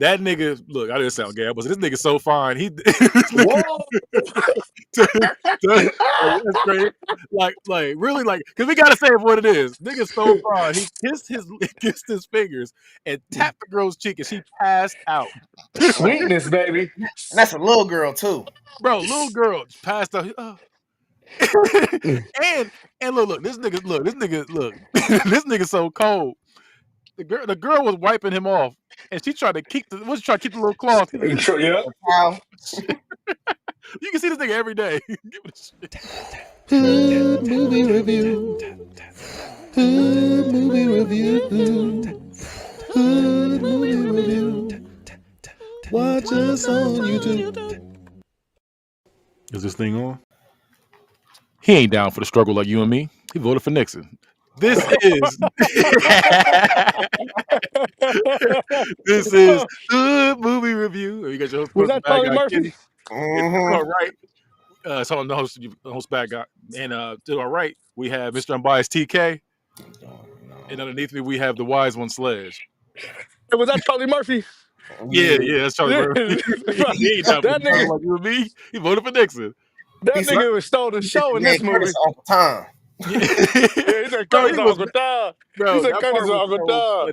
That nigga, look, I didn't sound gay, but this nigga's so fine. He, Whoa. that's great. Like, really, like, because we gotta say it for what it is. Nigga's so fine. He kissed his fingers and tapped the girl's cheek, and she passed out. Sweetness, baby. And that's a little girl too. Bro, little girl passed out. Oh. and look, this nigga so cold. The girl was wiping him off, and she tried to keep the little cloth. Like, Yeah. you can see this nigga every day. Give it a shit. Hood movie review. Hood movie review. Hood movie review. Watch us on YouTube. Is this thing on? He ain't down for the struggle like you and me. He voted for Nixon. This is Hood movie review. You got your host, Was that Charlie Murphy? All right. So I'm the host bad guy. And to our right, we have Mr. Unbiased TK. And underneath me, we have the wise one Sledge. Hey, was that Charlie Murphy? Yeah, that's Charlie Murphy. He ain't down for the struggle like you and me. He voted for Nixon. That nigga was stole the show in this movie. All the time. Yeah, he said Curtis Uncle Tom. He said Curtis Uncle Tom.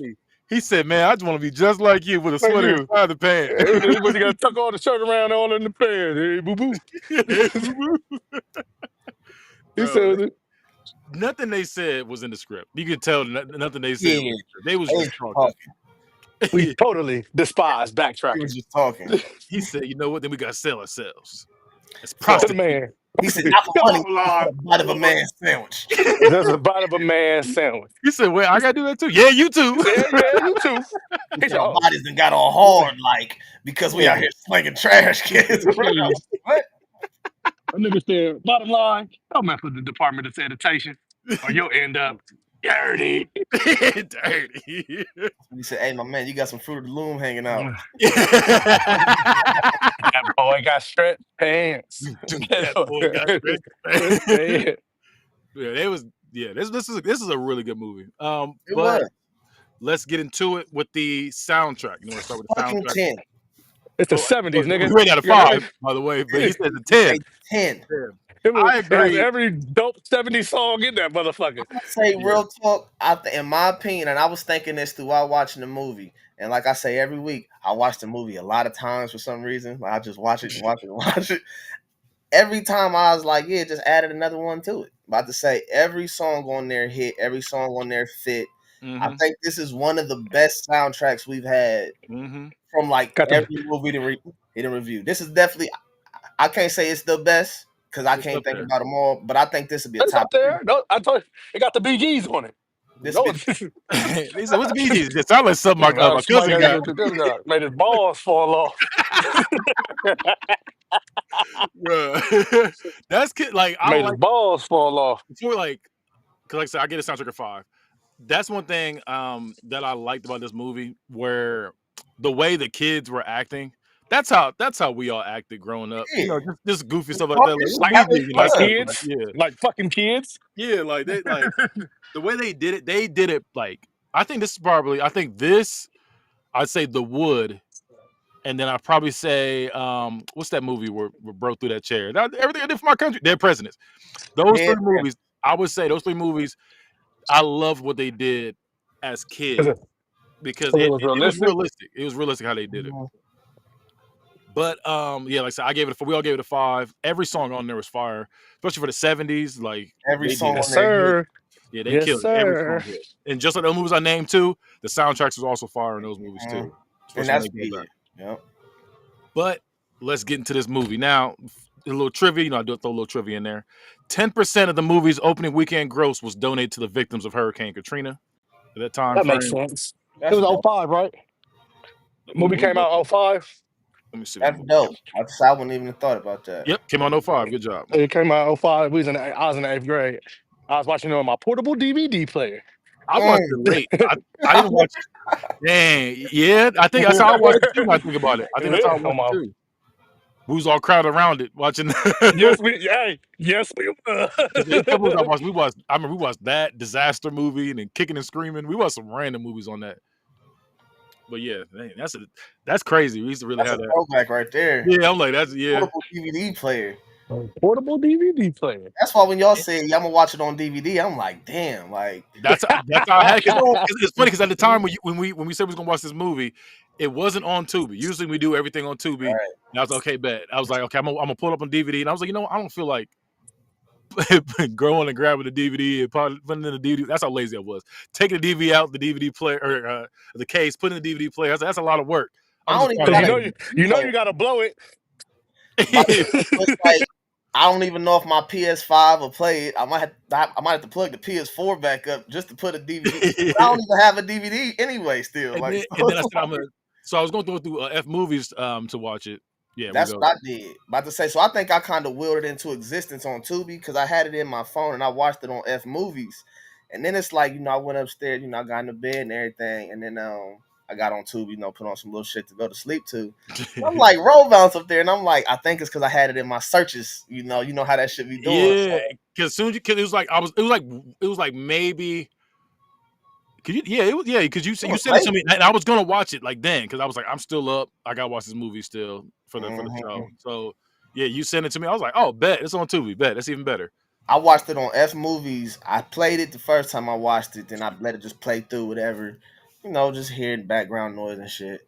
He said, "Man, I just want to be just like you with a sweater inside the pants." But you gotta tuck all the shirt around all in the pants. Hey, boo boo. He said nothing they said was in the script. You could tell nothing they said. Yeah. They was just talking. We totally despise He backtracking. was just talking. He said, "You know what? Then we gotta sell ourselves." It's To the prostitute. man. He said, "Not for money, a bite of a man's sandwich." That's a bite of a man's sandwich. He said, "Well, I gotta do that too." Yeah, you too. Yeah, you too. He said, "Our bodies done got all hard, like because we out here slinging trash cans." What? A nigga said, bottom line, don't mess with the Department of Sanitation, or you'll end up dirty. Dirty. He said, "Hey, my man, you got some Fruit of the Loom hanging out." That boy got stretched pants. That boy got stretched pants. Yeah, this is a really good movie. But let's get into it with the soundtrack. You know, start with the soundtrack. 10. It's the 70s, nigga. We ran out of 5, by the way, but he said the 10. 10. I agree. Every dope 70s song in that motherfucker. I say real talk. In my opinion, and I was thinking this throughout watching the movie. And like I say every week, I watch the movie a lot of times for some reason. Like I just watch it. Every time I was like, yeah, just added another one to it. About to say every song on there hit, every song on there fit. Mm-hmm. I think this is one of the best soundtracks we've had from like every movie to review. This is definitely, I can't say it's the best because I can't think about them all, but I think this would be a top. Up there. No, I told you, it got the BGs on it. He said, "What's the BGs?" It sounds like something my cousin got. Made his balls fall off. Bruh. That's like made his balls fall off. Before, like, because like I said, I get a soundtrack of 5. That's one thing that I liked about this movie, where the way the kids were acting. That's how we all acted growing up. You know, just goofy stuff like that. Like kids, like fucking kids. Yeah, like they like the way they did it. Like I think this. I'd say The Wood, and then I'd probably say what's that movie where broke through that chair? Everything I did for my country. Dead Presidents. Those 3 movies. I would say those 3 movies. I loved what they did as kids because it was realistic. It was realistic how they did it. But yeah, like I said, we all gave it a 5. Every song on there was fire, especially for the 70s. Like every song, sir. Yeah, they killed it. Every song. And just like those movies I named too, the soundtracks was also fire in those movies too. And that's good. Yep. But let's get into this movie now. A little trivia, you know, I do throw a little trivia in there. 10% of the movie's opening weekend gross was donated to the victims of Hurricane Katrina at that time. That makes sense. It was 05, right? The movie came out 05. Let me see. That's dope. I wouldn't even have thought about that. Yep, came out 05. Good job. It came out 05. I was in the 8th grade. I was watching it on my portable DVD player. I watched it late. I didn't watch it. Dang, yeah. I think that's how I watched it too. When I think about it. I think that's how I watched it too. We was all crowded around it watching. Yes, we were. I remember we watched that Disaster movie and then Kicking and Screaming. We watched some random movies on that. But yeah, man, that's crazy. We used to really That's have a that. throwback right there. Yeah, I'm like that's Portable DVD player. Portable DVD player. That's why when y'all said, "Yeah, I'm gonna watch it on DVD," I'm like, "Damn!" Like, That's how I had because it's funny because at the time when we said we was gonna watch this movie, it wasn't on Tubi. Usually we do everything on Tubi. right. And I was like, okay, bet. I was like, okay, I'm gonna pull it up on DVD, and I was like, you know, what? I don't feel like going and grabbing the DVD and putting in the DVD. That's how lazy I was. Taking the DVD out, the DVD player or the case, putting in the DVD player. I was like, that's a lot of work. I'm I just don't even trying Because got a to you know player. you gotta blow it. My thing was like, I don't even know if my PS5 will play it. I might have to plug the PS4 back up just to put a DVD. But I don't even have a DVD anyway. Still, and like, then and then I said I'm gonna. So I was going through F movies to watch it. Yeah, we that's go. what I did. About to say, so I think I kind of willed it into existence on Tubi because I had it in my phone and I watched it on F movies. And then it's like, I went upstairs, I got in the bed and everything, and then I got on Tubi, put on some little shit to go to sleep to. And I'm like, roll bounce up there, and I'm like, I think it's because I had it in my searches. You know how that shit be doing. Yeah, because soon because it was like it was like maybe. Cause because you was sent it to late. me, and I was gonna watch it like then, because I was like, I'm still up. I gotta watch this movie still for the show. Mhm. So yeah, you sent it to me. I was like, oh, bet it's on Tubi. Bet that's even better. I watched it on F movies. I played it the first time I watched it, then I let it just play through whatever, just hearing background noise and shit.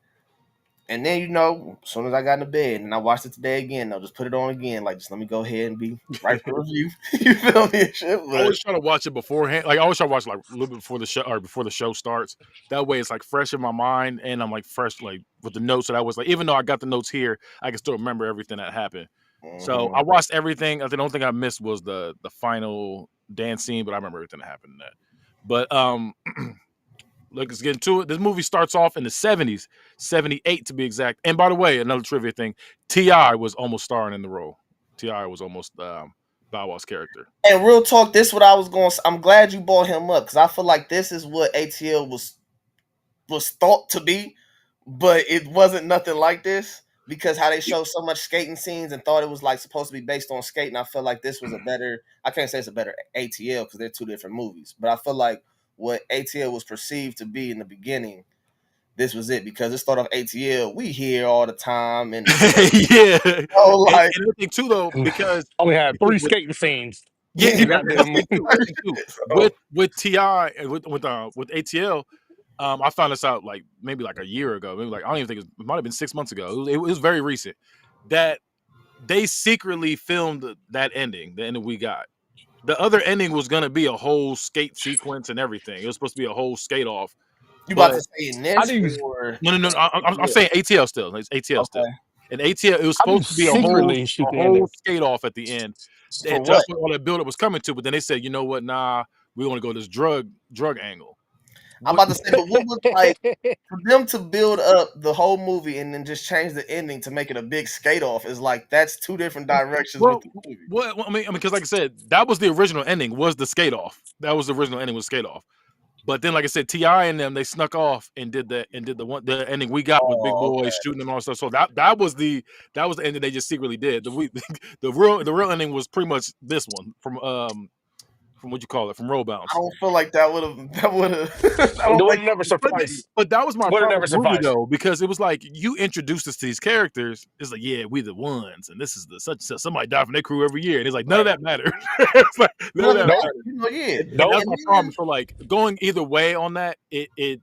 And then, as soon as I got in the bed and I watched it today again, I'll just put it on again. Like, just let me go ahead and be right for review. You feel me? And shit, I but always try to watch it beforehand. Like I always try to watch like a little bit before the show or before the show starts. That way it's like fresh in my mind, and I'm like fresh like with the notes that I was like. Even though I got the notes here, I can still remember everything that happened. So I watched everything. I think the only thing I missed was the final dance scene, but I remember everything that happened in that. But let's get into it. This movie starts off in the 70s, 78 to be exact. And by the way, another trivia thing, T.I. was almost starring in the role. T.I. was almost Bow Wow's character. and real talk, this what I was going. I'm glad you brought him up because I feel like this is what ATL was thought to be, but it wasn't nothing like this because how they show so much skating scenes and thought it was like supposed to be based on skating. I feel like this was a better. I can't say it's a better ATL because they're two different movies, but I feel like what ATL was perceived to be in the beginning, this was it because it started off ATL. We hear all the time and Yeah. like And I think too though, because Only had 3 with, skating scenes. yeah, You that's goddamn the thing too. That's the thing too. With T.I. and with ATL, I found this out like maybe like a year ago. Maybe like I don't even think it might have been 6 months ago. It was very recent that they secretly filmed that ending, the ending we got. The other ending was gonna be a whole skate sequence and everything. It was supposed to be a whole skate off. you about But to say in How this do you or no. I'm saying ATL still. It's ATL still. okay And ATL, it was how do you supposed to be secretly shoot a the ending? whole skate off at the end. for That's what? what all that buildup was coming to. But then they said, you know what? Nah, we want to go this drug angle. I'm What, about to say, but what was like for them to build up the whole movie and then just change the ending to make it a big skate off is like that's two different directions with well, the movie. I mean, because like I said, that was the original ending. Was the skate off? That was the original ending. Was skate off. But then, like I said, Ti and them they snuck off and did the the ending we got with Big Oh, Boy okay. shooting them and all stuff. So that was the ending they just secretly did. The real ending was pretty much this one from what you call it from Roll I Bounce. don't feel like that would have. I It don't would think. have never sufficed. But that was my Would have problem never with the movie sufficed. though, because it was like you introduced us to these characters. It's like, yeah, we the ones, and this is the such somebody die from their crew every year, and it's like none of that mattered. It's like none of that Nope. mattered, Yeah. and that's Nope. my problem. So like going either way on that, it's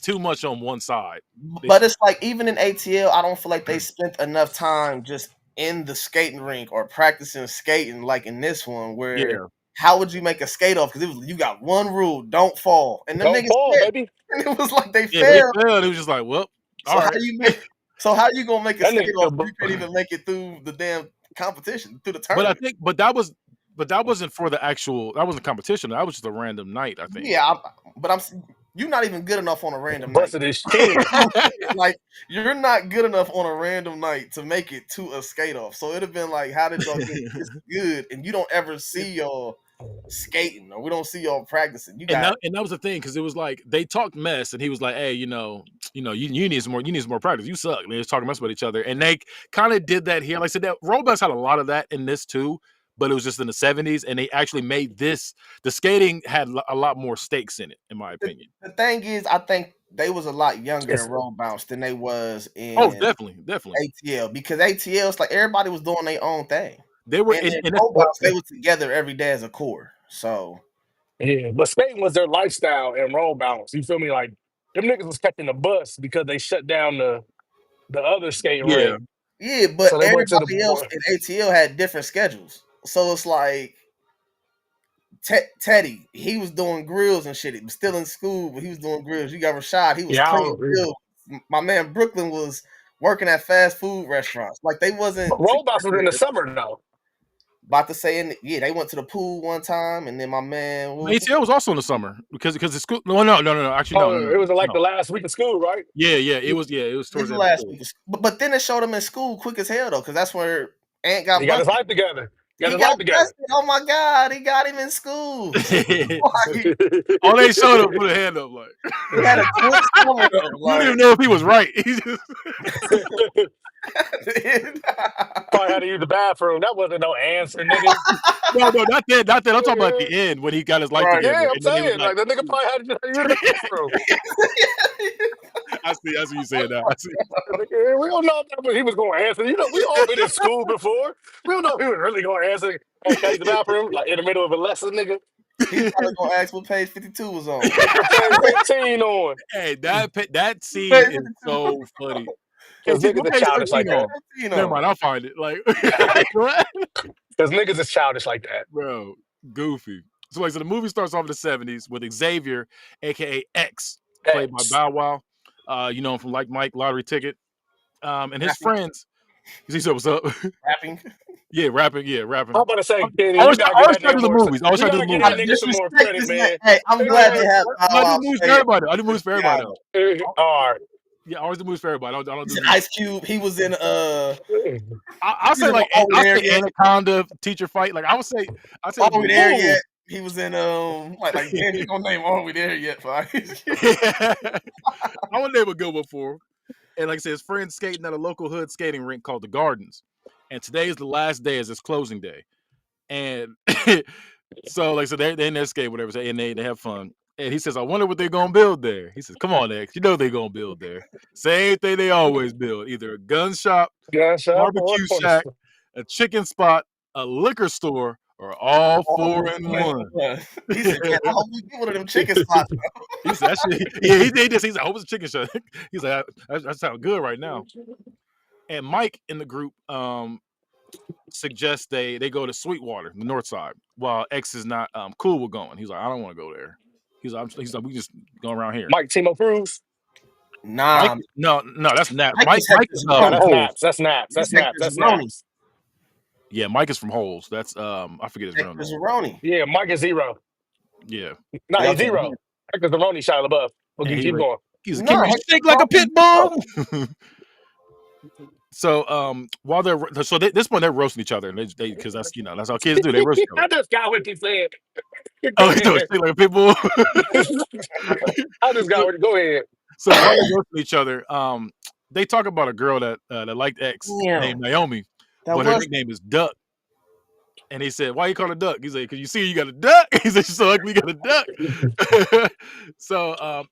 too much on one side. But it's like even in ATL, I don't feel like they spent enough time just in the skating rink or practicing skating like in this one. Where Yeah, how would you make a skate off? Because you got one rule: don't fall, and them Don't niggas fall, fell, baby. and it was like they yeah, they fell. failed. It was just like, well, So all how right. you make? So how you gonna make a That skate off if nigga, you can't even make it through the damn competition through the But I tournament? think, but that wasn't for the actual. That wasn't competition. That was just a random night. I think. Yeah, but you're not even good enough on a random night. busted his chin. Like you're not good enough on a random night to make it to a skate off. So it'd have been like, how did y'all get this good? And you don't ever see y'all skating, or we don't see y'all practicing. You And got that was the thing because it was like they talked mess, and he was like, "Hey, you need some more practice. You suck." And they was talking mess about each other, and they kind of did that here. Like I said, that Rollbacks had a lot of that in this too, but it was just in the 70s, and they actually made this. The skating had a lot more stakes in it, in my opinion. the thing is, I think they was a lot younger Yes. in road bounce than they was Oh, in definitely. ATL, because ATL is like everybody was doing their own thing. They were, And then and road bounce, they was together every day as a core. So Yeah, but skating was their lifestyle and roll bounce. You feel me? Like them niggas was catching the bus because they shut down the other skating yeah, rink. yeah, but So they went to the everybody else in ATL had different schedules. So it's like Teddy, he was doing grills and shit. He was still in school, but he was doing grills. You got Rashad, he was yeah. cleaning grills. My man Brooklyn was working at fast food restaurants. Like they wasn't Roll bounce was in the together. summer though. About to say, yeah, they went to the pool one time, and then my man, what was ATL was also in the summer because the school. No. Actually, Oh, no. it was like the last week of school, right? Yeah, it was towards his the end of last school. week? But then they showed him in school quick as hell though, because that's where Ant got He got his busted. life together. He got busted. Oh my god, he got him in school. Like, Oh, they showed him put a hand up like he had a quick summer though. we didn't Like, even know if he was right. He just Probably had to use the bathroom. That wasn't no answer, nigga. no, not that. I'm talking about at the end when he got his life Right. together. Yeah, I'm And then he was saying like that nigga probably had to use the bathroom. I see you saying that. I see. Nigga, we don't know if that was, he was going to answer. You know, we all been in school before. We don't know if he was really going to answer. Hey, can I use the bathroom? Like in the middle of a lesson, nigga. He probably gonna ask what page 52 was on. Page 15 on. Hey, that scene Page is so funny. Because Hey, niggas what are page childish like 13 that. on? 15 Never on. mind, I'll find it. Like, what? Because niggas is childish like that. Bro, goofy. So the movie starts off in the 70s with Xavier, aka X, played by X. Bow Wow. You know him from Like Mike, Lottery Ticket. And his Rapping. friends. You see, so what's up? Rapping. Yeah, rapping. I'm about to say, Kenny, I you always gotta try give that to do nigga the more. movies. I always You try to do gotta the give I that movies. nigga some more disrespect credit, this man. Hey, I'm glad they have Bow I do Wow movies for say everybody. I do movies for everybody. All right. Yeah, I always do movies for everybody. I don't He's do in movies. Ice Cube. He was in I'll he's say in like Are We I'll There say Yet? Anaconda teacher fight. Like I'll say Are We There whoa. Yet? He was in like damn, you gonna name Are We There Yet for Ice Cube? I want to name a good one for him. And like I said, his friend's skating at a local hood skating rink called the Gardens. And today is the last day as his closing day. And so like so they're in their skate, whatever, and they have fun. And he says, I wonder what they're gonna build there. He says, come on, X, you know they're gonna build there. Same thing they always build. Either a gun shop, Gunshot or barbecue corner shack, store. a chicken spot, a liquor store, or all four in one. He said, man, I hope we get one of them chicken spots. He said, that shit, yeah, he did this. He's like, I hope it's a chicken shop. He's like, that sounds good right now. And Mike in the group suggests they go to Sweetwater, the north side, while X is not cool with going. He's like, I don't want to go there. He's like, we just go around here. Mike Timo Cruz. Nah, Mike, no, that's Nap. Mike Mike is Hector is No, Zeroni. that's Holes. Naps. That's Naps. That's He's Naps. Hector That's Zeroni. Naps. Yeah, Mike is from Holes. That's I forget his real Hector name. Zeroni. Yeah, Mike is zero. Yeah, No, he's Okay. zero. Hector Zeroni, Shia LaBeouf. and Okay, he keep like, going. he's No, can you Hector shake like a Zeroni pit is bull? So while this point they're roasting each other, and they because that's that's how kids do. They roast each I other. just got what you said. Go Oh, he does ahead. shake like a pit bull. I just got what. Go ahead. So while they're roasting each other, they talk about a girl that liked X Damn. named Naomi, That but her was nickname is Duck. And he said, "Why you call her Duck?" He said, "Because you see, you got a duck." He said, "She's so ugly, you got a duck." So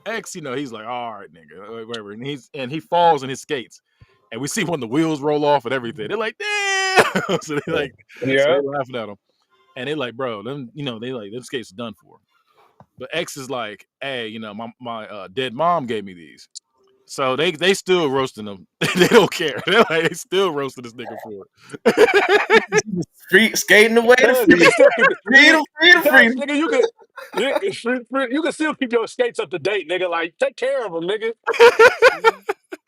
X, he's like, "All right, nigga, whatever." And he falls in his skates, and we see when the wheels roll off and everything. They're like, "Damn!" So they Yeah. laughing at him, and they're like, "Bro, them, they like them skates are done for." But X is like, "Hey, my dead mom gave me these." So they still roasting them. They don't care. They still roasting this nigga for it. free, skating away to Yeah, you can still keep freedom, freedom. nigga. You can still keep your skates up to date, nigga. Like take care of them, nigga.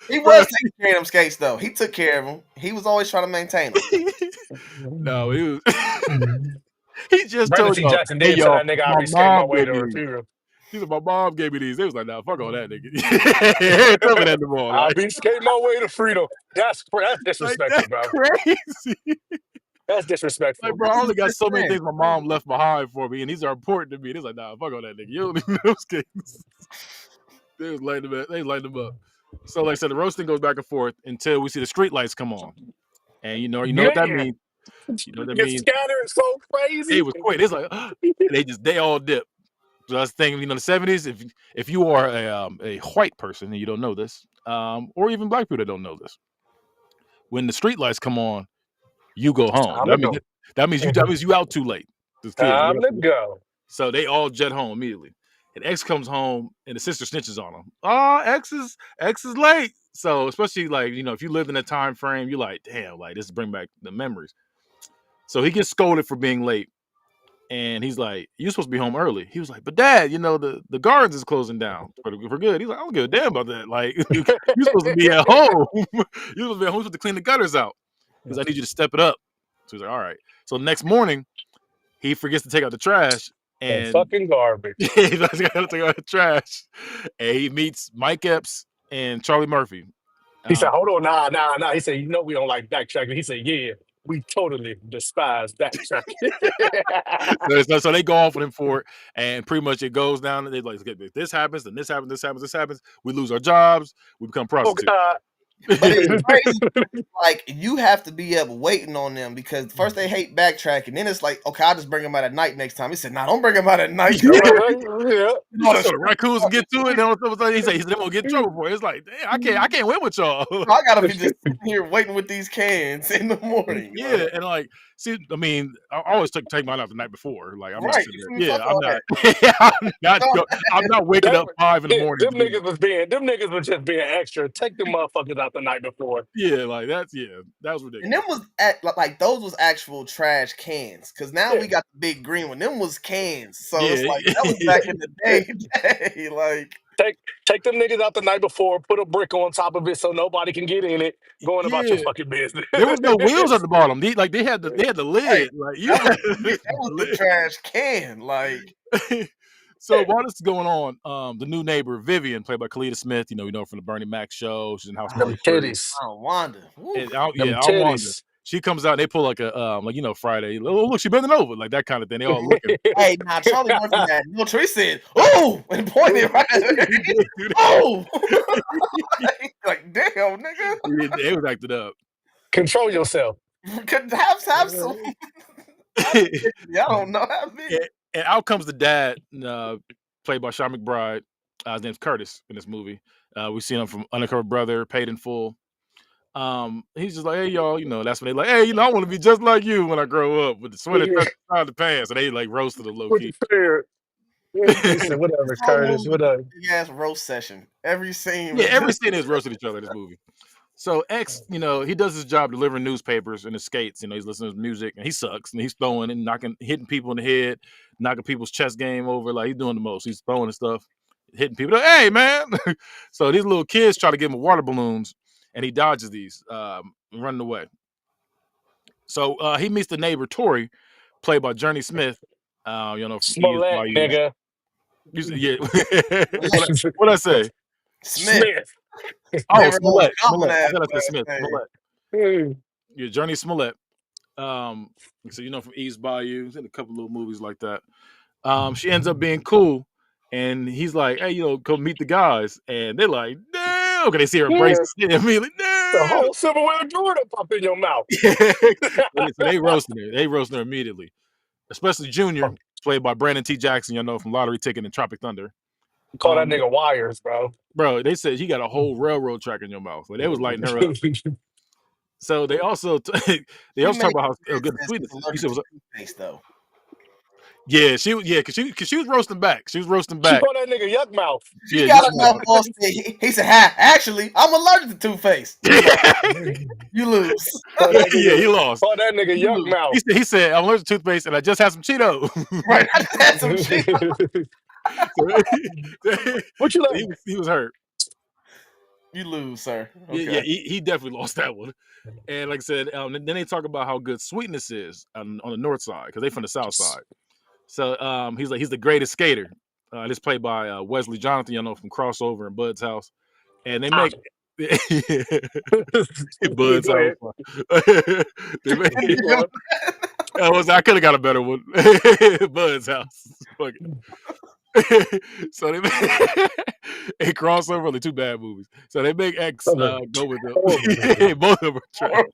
He was taking care of them skates though. He took care of them. He was always trying to maintain them. No, he was. He just Brandon told T. y'all, Jackson "Hey, did tell y'all, that nigga I'll my be skating my mom way gave to me her these." funeral. He said, "My mom gave me these." They was like, "Nah, fuck all that, nigga." Tell me that no more. I'll be skating my way to freedom. That's Like disrespectful, that's bro. crazy. That's Like, disrespectful. bro, I only got That's so many man. things my mom left behind for me, and these are important to me. It's like, nah, fuck all that, nigga. You don't even know those games. They was lighting them up. They lighting them up. So, like I said, the roasting goes back and forth until we see the street lights come on, and you know what that Man, means. You know what that get means. scattered so It crazy. was quick. It's like, and they all dip. So that's the thing, the 70s. If you are a white person and you don't know this, or even black people that don't know this, when the street lights come on, you go home. Time to go. That means you out too late. This kid. Time to go. So they all jet home immediately. And X comes home and the sister snitches on him. Oh, X is late. So especially like, if you lived in a time frame, you're like, damn, like this bring back the memories. So he gets scolded for being late. And he's like, you're supposed to be home early. He was like, but Dad, the gardens is closing down for good. He's like, I don't give a damn about that. Like, you're supposed to be at home. You're supposed to be at home. You're supposed to clean the gutters out. Because I need you to step it up. So he's like, all right. So the next morning, he forgets to take out the trash. And fucking garbage. He's got to take out the trash. And he meets Mike Epps and Charlie Murphy. He said, hold on, nah. He said, we don't like backtracking. He said, yeah, we totally despise backtracking. So they go off with him for it, and pretty much it goes down. And they like, okay, this happens, then this happens, this happens, this happens. We lose our jobs. We become prostitutes. God. But it's crazy. Like, you have to be up waiting on them because first they hate backtracking, then it's like, okay, I'll just bring them out at night next time. He said, nah, don't bring them out at night. Yeah. The raccoons get to it. Then he said they won't get in trouble for it. It's like, damn, I can't win with y'all. I gotta be just here waiting with these cans in the morning. Yeah, like. And like, see, I mean, I always take mine out the night before. Like, I'm right. I'm not waking up 5 in the morning. Them niggas was just being extra. Take the motherfuckers out the night before. Yeah, like that was ridiculous. And them was those was actual trash cans. Cause now we got the big green one. Them was cans. So it's like that was back in the day. Like take them niggas out the night before, put a brick on top of it so nobody can get in it. Going about your fucking business. There was no wheels at the bottom. They had the lid. Right. Like that was the trash can. Like so while this is going on, the new neighbor Vivian, played by Kalita Smith, we know from the Bernie Mac show. She's in House Party. Titties. Wanda. Wanda. She comes out and they pull like a Friday. Oh, look, she bending over, like that kind of thing. They all looking. Hey, now Charlie Murphy had no choice. Said, "Oh," and pointed right at her. Oh, like damn, nigga. They was acted up. Control yourself. Could have some. I don't know. And out comes the dad, played by Sean McBride. His name's Curtis in this movie. We've seen him from Undercover Brother, Paid in Full. He's just like, hey y'all, that's when they like, hey, I want to be just like you when I grow up with the sweater around the pants, and they like roasted a low key. He said, whatever, Curtis, whatever. Yes, roast session. Every scene. Yeah, every scene is roasting each other in this movie. So X, he does his job delivering newspapers and his skates. He's listening to music and he sucks and he's throwing and hitting people in the head, knocking people's chess game over. Like he's doing the most. He's throwing and stuff, hitting people. Like, hey man! So these little kids try to give him water balloons. And he dodges these, running away. So he meets the neighbor, Tori, played by Journey Smith. Smollett, nigga. Yeah. What'd I say? Smith. Oh, Smollett. I thought I said Smith. Smollett. Yeah, Journey Smollett. So from East Bayou. He's in a couple little movies like that. She ends up being cool. And he's like, hey, come meet the guys. And they're like, damn. Okay, they see her braces. Immediately, damn. The whole silverware Jordan popped in your mouth. So they roasted her. They roasted her immediately. Especially Junior, played by Brandon T. Jackson, from Lottery Ticket and Tropic Thunder. Call that nigga Wires, bro. Bro, they said he got a whole railroad track in your mouth. Like, they was lighting her up. So they also talk about how good the sweetness is. Though. Yeah, because she was roasting back. She was roasting back. She called that nigga Yuck Mouth. She got enough balls. He said, actually, I'm allergic to toothpaste. You lose. Yeah, he lost. Call that nigga Yuck Mouth. He said, I'm allergic to toothpaste and I just had some Cheetos. Right, I just had some Cheetos. What you like? He was hurt. You lose, sir. Okay. Yeah, he definitely lost that one. And like I said, then they talk about how good Sweetness is on the north side because they from the south side. So he's the greatest skater. This played by Wesley Jonathan, from Crossover and Bud's House. And they make Bud's House. I could have got a better one. Bud's House. Fuck it. So they make a Crossover, only two bad movies. So they make X go with them. Both of them are trash.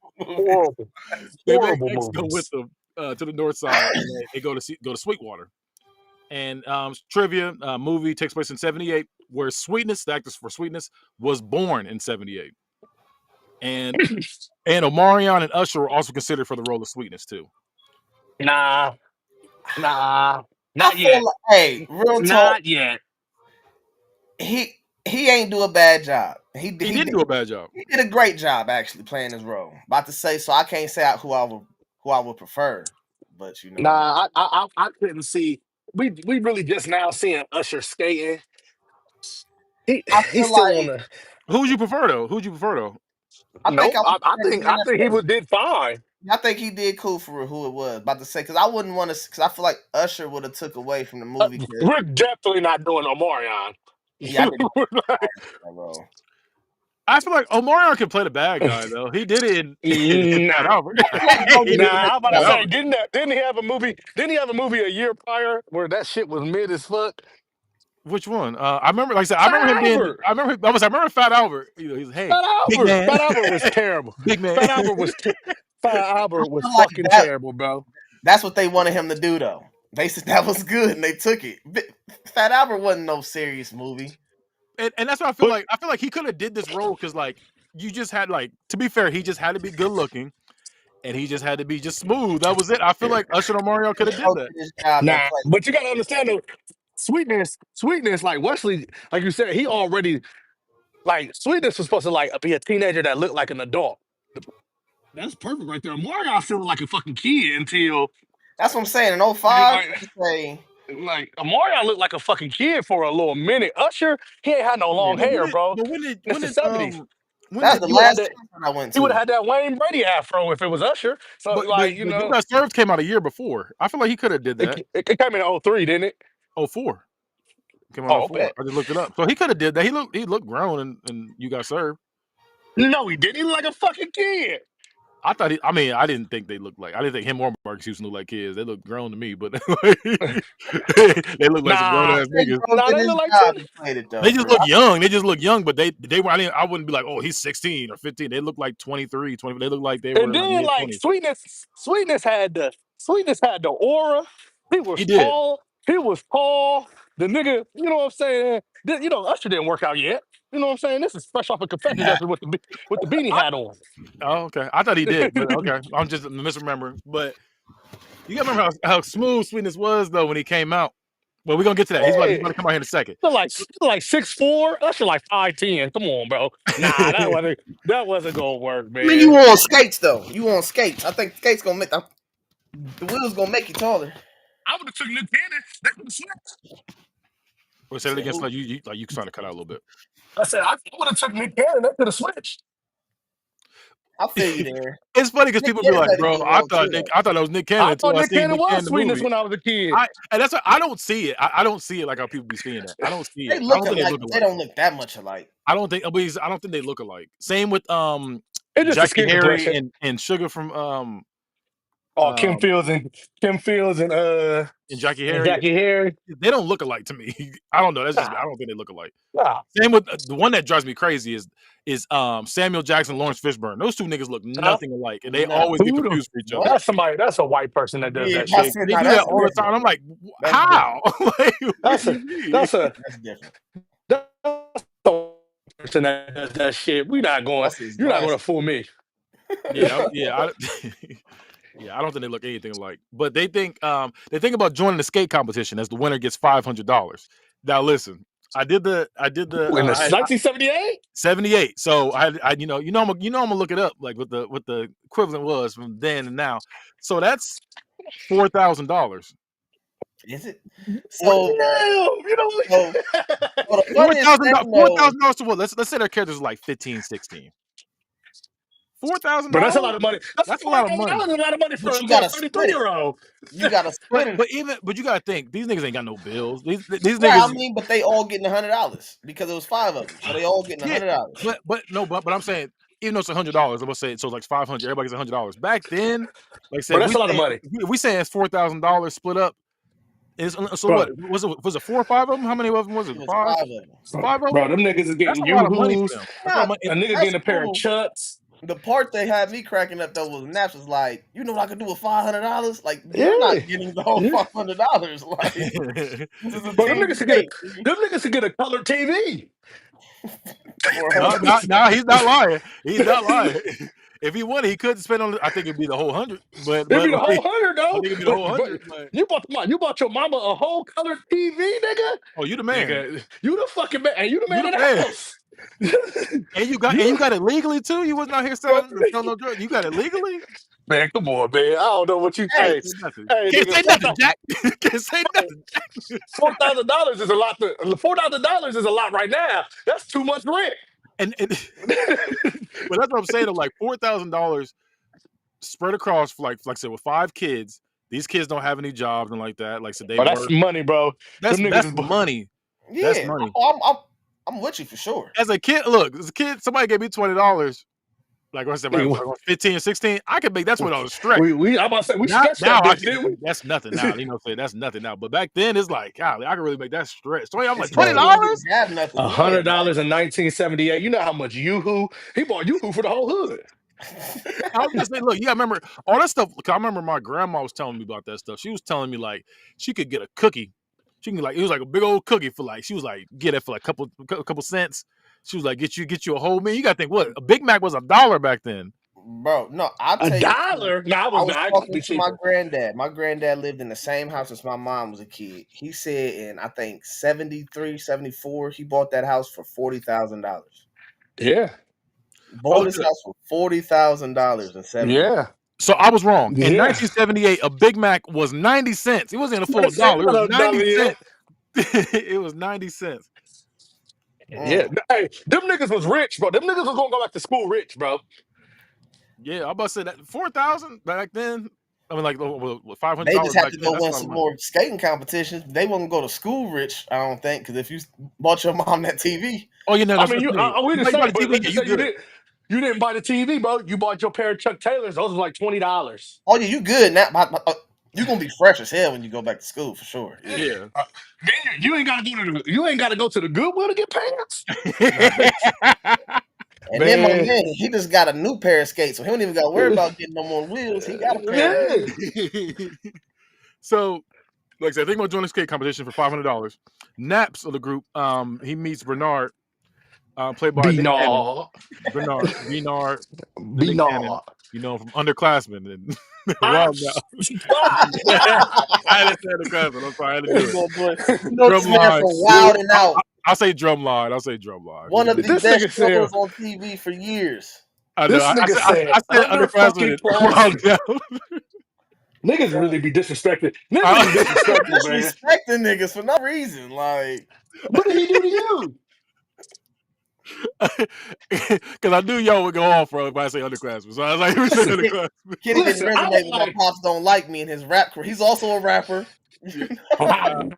They make X go with them to the north side. And they go to Sweetwater. And trivia movie takes place in '78, where Sweetness, the actress for Sweetness, was born in '78. And Omarion and Usher were also considered for the role of Sweetness too. Nah, I not feel yet. like, hey, real talk, Not yet. he ain't do a bad job. He didn't do a bad job. He did a great job actually playing his role. About to say, so I can't say who I would prefer, but you know, Nah, I couldn't see. We really just now seeing Usher skating. I He's feel still on like the. Who would you prefer though? I think Nope. I would I prefer to think hear I that think he first. did fine. I think he did cool for who it was. About to say, because I wouldn't want to, because I feel like Usher would have took away from the movie. We're definitely not doing Omarion. Yeah, I did We're like, that role. I feel like Omarion can play the bad guy though. He did it in Fat nah. Albert. He did it in Nah, I'm about to Fat say, Albert. didn't he have a movie? Didn't he have a movie a year prior where that shit was mid as fuck? Which one? I remember, like I said, I Fat remember him being. Albert. I remember Fat Albert. You know, he's hey, Fat big Albert. man, Fat Albert was terrible. big man. Fat Albert was Fat I Albert was feel like fucking terrible, bro. that's what they wanted him to do, though. They said that was good, and they took it. Fat Albert wasn't no serious movie. And that's what I feel like. I feel like he could have did this role because, like, you just had, like, to be fair, he just had to be good looking, and he just had to be just smooth. That was it. I feel like Usher and Mario could have did that. Nah, but you gotta understand though, sweetness, like Wesley, like you said, he already like Sweetness was supposed to like be a teenager that looked like an adult. That's perfect right there. Mario still looked like a fucking kid until That's what I'm saying. In 05, like Mario looked like a fucking kid for a little minute. Usher, he ain't had no long hair, bro. But when did It's the 70s. That's the last concert I went to. He would have had that Wayne Brady afro if it was Usher. So, but You Got Served came out a year before. I feel like he could have did that. It came in 03, didn't it? 04. Came out in 04. Bet. I just looked it up. So he could have did that. He looked grown and You Got Served. No, he didn't. He looked like a fucking kid. I thought I didn't think they looked like. I didn't think him or Marcus Houston looked like kids. They look grown to me, but they look like some grown ass niggas. Nah, they look like they just look young. They just look young, but they were. I wouldn't be like, oh, he's 16 or 15. They look like 23, 20. They look like they were. And then like Sweetness had the aura. He was tall. He was tall. The nigga, you know what I'm saying? Usher didn't work out yet. You know what I'm saying? This is fresh off a confession with the beanie hat on. Oh, okay. I thought he did, but okay. I'm just misremembering. But you gotta remember how smooth Sweetness was though when he came out. Well, we're gonna get to that. He's about to come out here in a second. Like 6'4", Usher like 5'10". Come on, bro. Nah, that wasn't gonna work, man. I mean, you on skates though. You on skates. I think skates gonna make the wheels gonna make you taller. I would have took Nick Cannon. They could have switched. Well, say it again, so you trying to cut out a little bit. I said I would have took Nick Cannon. They could have switched. I feel you there. It's funny because people be like, "Bro, I thought it was Nick Cannon." I thought Nick Cannon was Sweetness when I was a kid. And that's I don't see it. I don't see it like how people be seeing that. I don't see it. They look alike. They don't look that much alike. I don't think they look alike. Same with Jackie Harry and Sugar from Kim Fields and Jackie Harry. They don't look alike to me. I don't know. That's just I don't think they look alike. Nah. Same with the one that drives me crazy is Samuel Jackson, Lawrence Fishburne. Those two niggas look nothing alike, and they always get confused for each other. That's a white person that does that shit. They do that all the time. I'm like, how? That's different. That's a person that does that shit. You're not going to fool me. Yeah. I don't think they look anything alike. But they think about joining the skate competition as the winner gets $500. Now listen, I did the in 1978? 78. So I'm gonna look it up like what the equivalent was from then and now. So that's $4,000. Is it? So $4,000 to what? Let's say their characters are like 15, 16. $4,000. But that's a lot of money. That's a lot of money. That's a lot of money for a 33-year-old. You gotta split it. But you gotta think these niggas ain't got no bills. These niggas. I mean, but they all getting $100 because it was 5 of them, so they all getting $100. But I'm saying even though it's $100, I'm gonna say so it's like 500. Everybody gets $100. Back then, like I said, that's a lot of money. We saying it's $4,000 split up. So what was it? Was it 4 or 5 of them? How many of them was it? 5 of them. 5 of them. Bro, them niggas is getting a lot of money for them. A nigga getting a pair of chucks. The part they had me cracking up though was Naps was like, you know what I could do with $500? Like, you're Yeah. not getting the whole $500. Like, this is a But them TV niggas date. could get a color TV. No, he's not lying. He's not lying. If he wanted, he could spend on. I think it'd be the whole 100. But It'd be the like, whole 100 I though. think it'd be the whole But 100. But you bought your mama a whole color TV, nigga. oh, you the man. Nigga, you the fucking man, and you the You man the of the man. house. And you got it legally too. You wasn't out here selling no drugs. You got it legally. Man, come on, man. I don't know what you Hey, Hey, Can't nigga, say nothing, Jack. Can't say nothing. $4,000 is a lot. $4,000 is a lot right now. That's too much rent. And but that's what I'm saying. Like $4,000 spread across for like I said with 5 kids. These kids don't have any jobs and like that. Like so they that's money, bro. That's Them niggas money. yeah, That's money. I'm with you for sure. As a kid, somebody gave me $20. Like I said, when I was 15 or 16, I could make that's when I was stretched. I'm about to say we Now stretched that I bitch, didn't we? that's nothing now. You know, say that's nothing now. But back then, it's like, golly, I could really make that stretch. So I'm like, $20? Have nothing. $100 in 1978. You know how much Yoo-Hoo? He bought Yoo-Hoo for the whole hood. I was just saying, look, you gotta remember all that stuff. I remember my grandma was telling me about that stuff. She was telling me like she could get a cookie. She can it was like a big old cookie for like she was like get it for like a couple cents. She was like get you a whole meal. You gotta think what a Big Mac was $1 back then. Bro, no, I'll tell you. $1? No, I was talking to my granddad. My granddad lived in the same house as my mom was a kid. He said in I think 73, 74, he bought that house for $40,000. Yeah. Bought his house for $40,000 in 70. Yeah. So I was wrong. In Yeah. 1978, a Big Mac was 90 cents. It wasn't a full dollar. It was 90 cents. It was 90 cents. Yeah. Hey, them niggas was rich, bro. Them niggas was gonna go back to school rich, bro. Yeah, I'm about to say that 4,000 back then. I mean, like $500. They just had to go win some more skating competitions. They wouldn't go to school rich, I don't think, because if you bought your mom that TV. Oh, you know, I mean, we the same, but let's say you didn't buy the TV, bro. You bought your pair of Chuck Taylors. Those was like $20. Oh yeah, you good now. You're gonna be fresh as hell when you go back to school for sure. Yeah. You ain't gotta go to the Goodwill to get pants. And then my man, he just got a new pair of skates, so he don't even got to worry about getting no more wheels. He got a pair. So, like I said, I think I'm gonna join the skate competition for $500. Naps of the group, he meets Bernard, played by Bernard. You know, from Underclassmen and Wild Now. I had to say Underclassmen. I'm sorry, I had to do it. Drumline. Wild and Out. I'll say Drumline. One of the best shows on TV for years. I know. I said Underclassmen. Wild Now. Niggas really be disrespected. Niggas be disrespected, man. Disrespecting niggas for no reason. Like, what did he do to you? Because I knew y'all would go off for if I say Underclassmen. So I was like, who said Underclassmen? Kitty didn't resonate with my Pops Don't Like Me in his rap career. He's also a rapper. Now,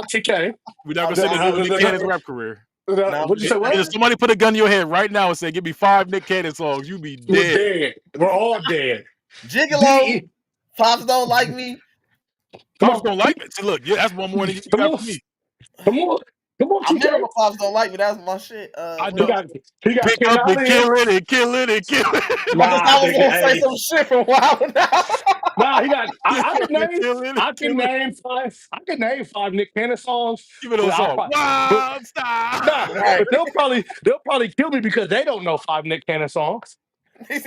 TK. We're not gonna say this Nick Cannon's rap career. What'd you say? What? If somebody put a gun in your head right now and say, "Give me 5 Nick Cannon songs," you be dead. We're dead. We're all dead. Gigolo. Pops Don't Like Me. Pops Don't Like Me. So look, yeah, that's one more than you got for me. Come on, I remember Pops Don't Like Me. That's my shit. I know. He got pick up and kill it and kill it and kill it. I was gonna say some shit for a while now. Nah, he got. I can name 5 Nick Cannon songs. Give me those songs. Wild Style. Nah, but they'll probably kill me because they don't know 5 Nick Cannon songs. That's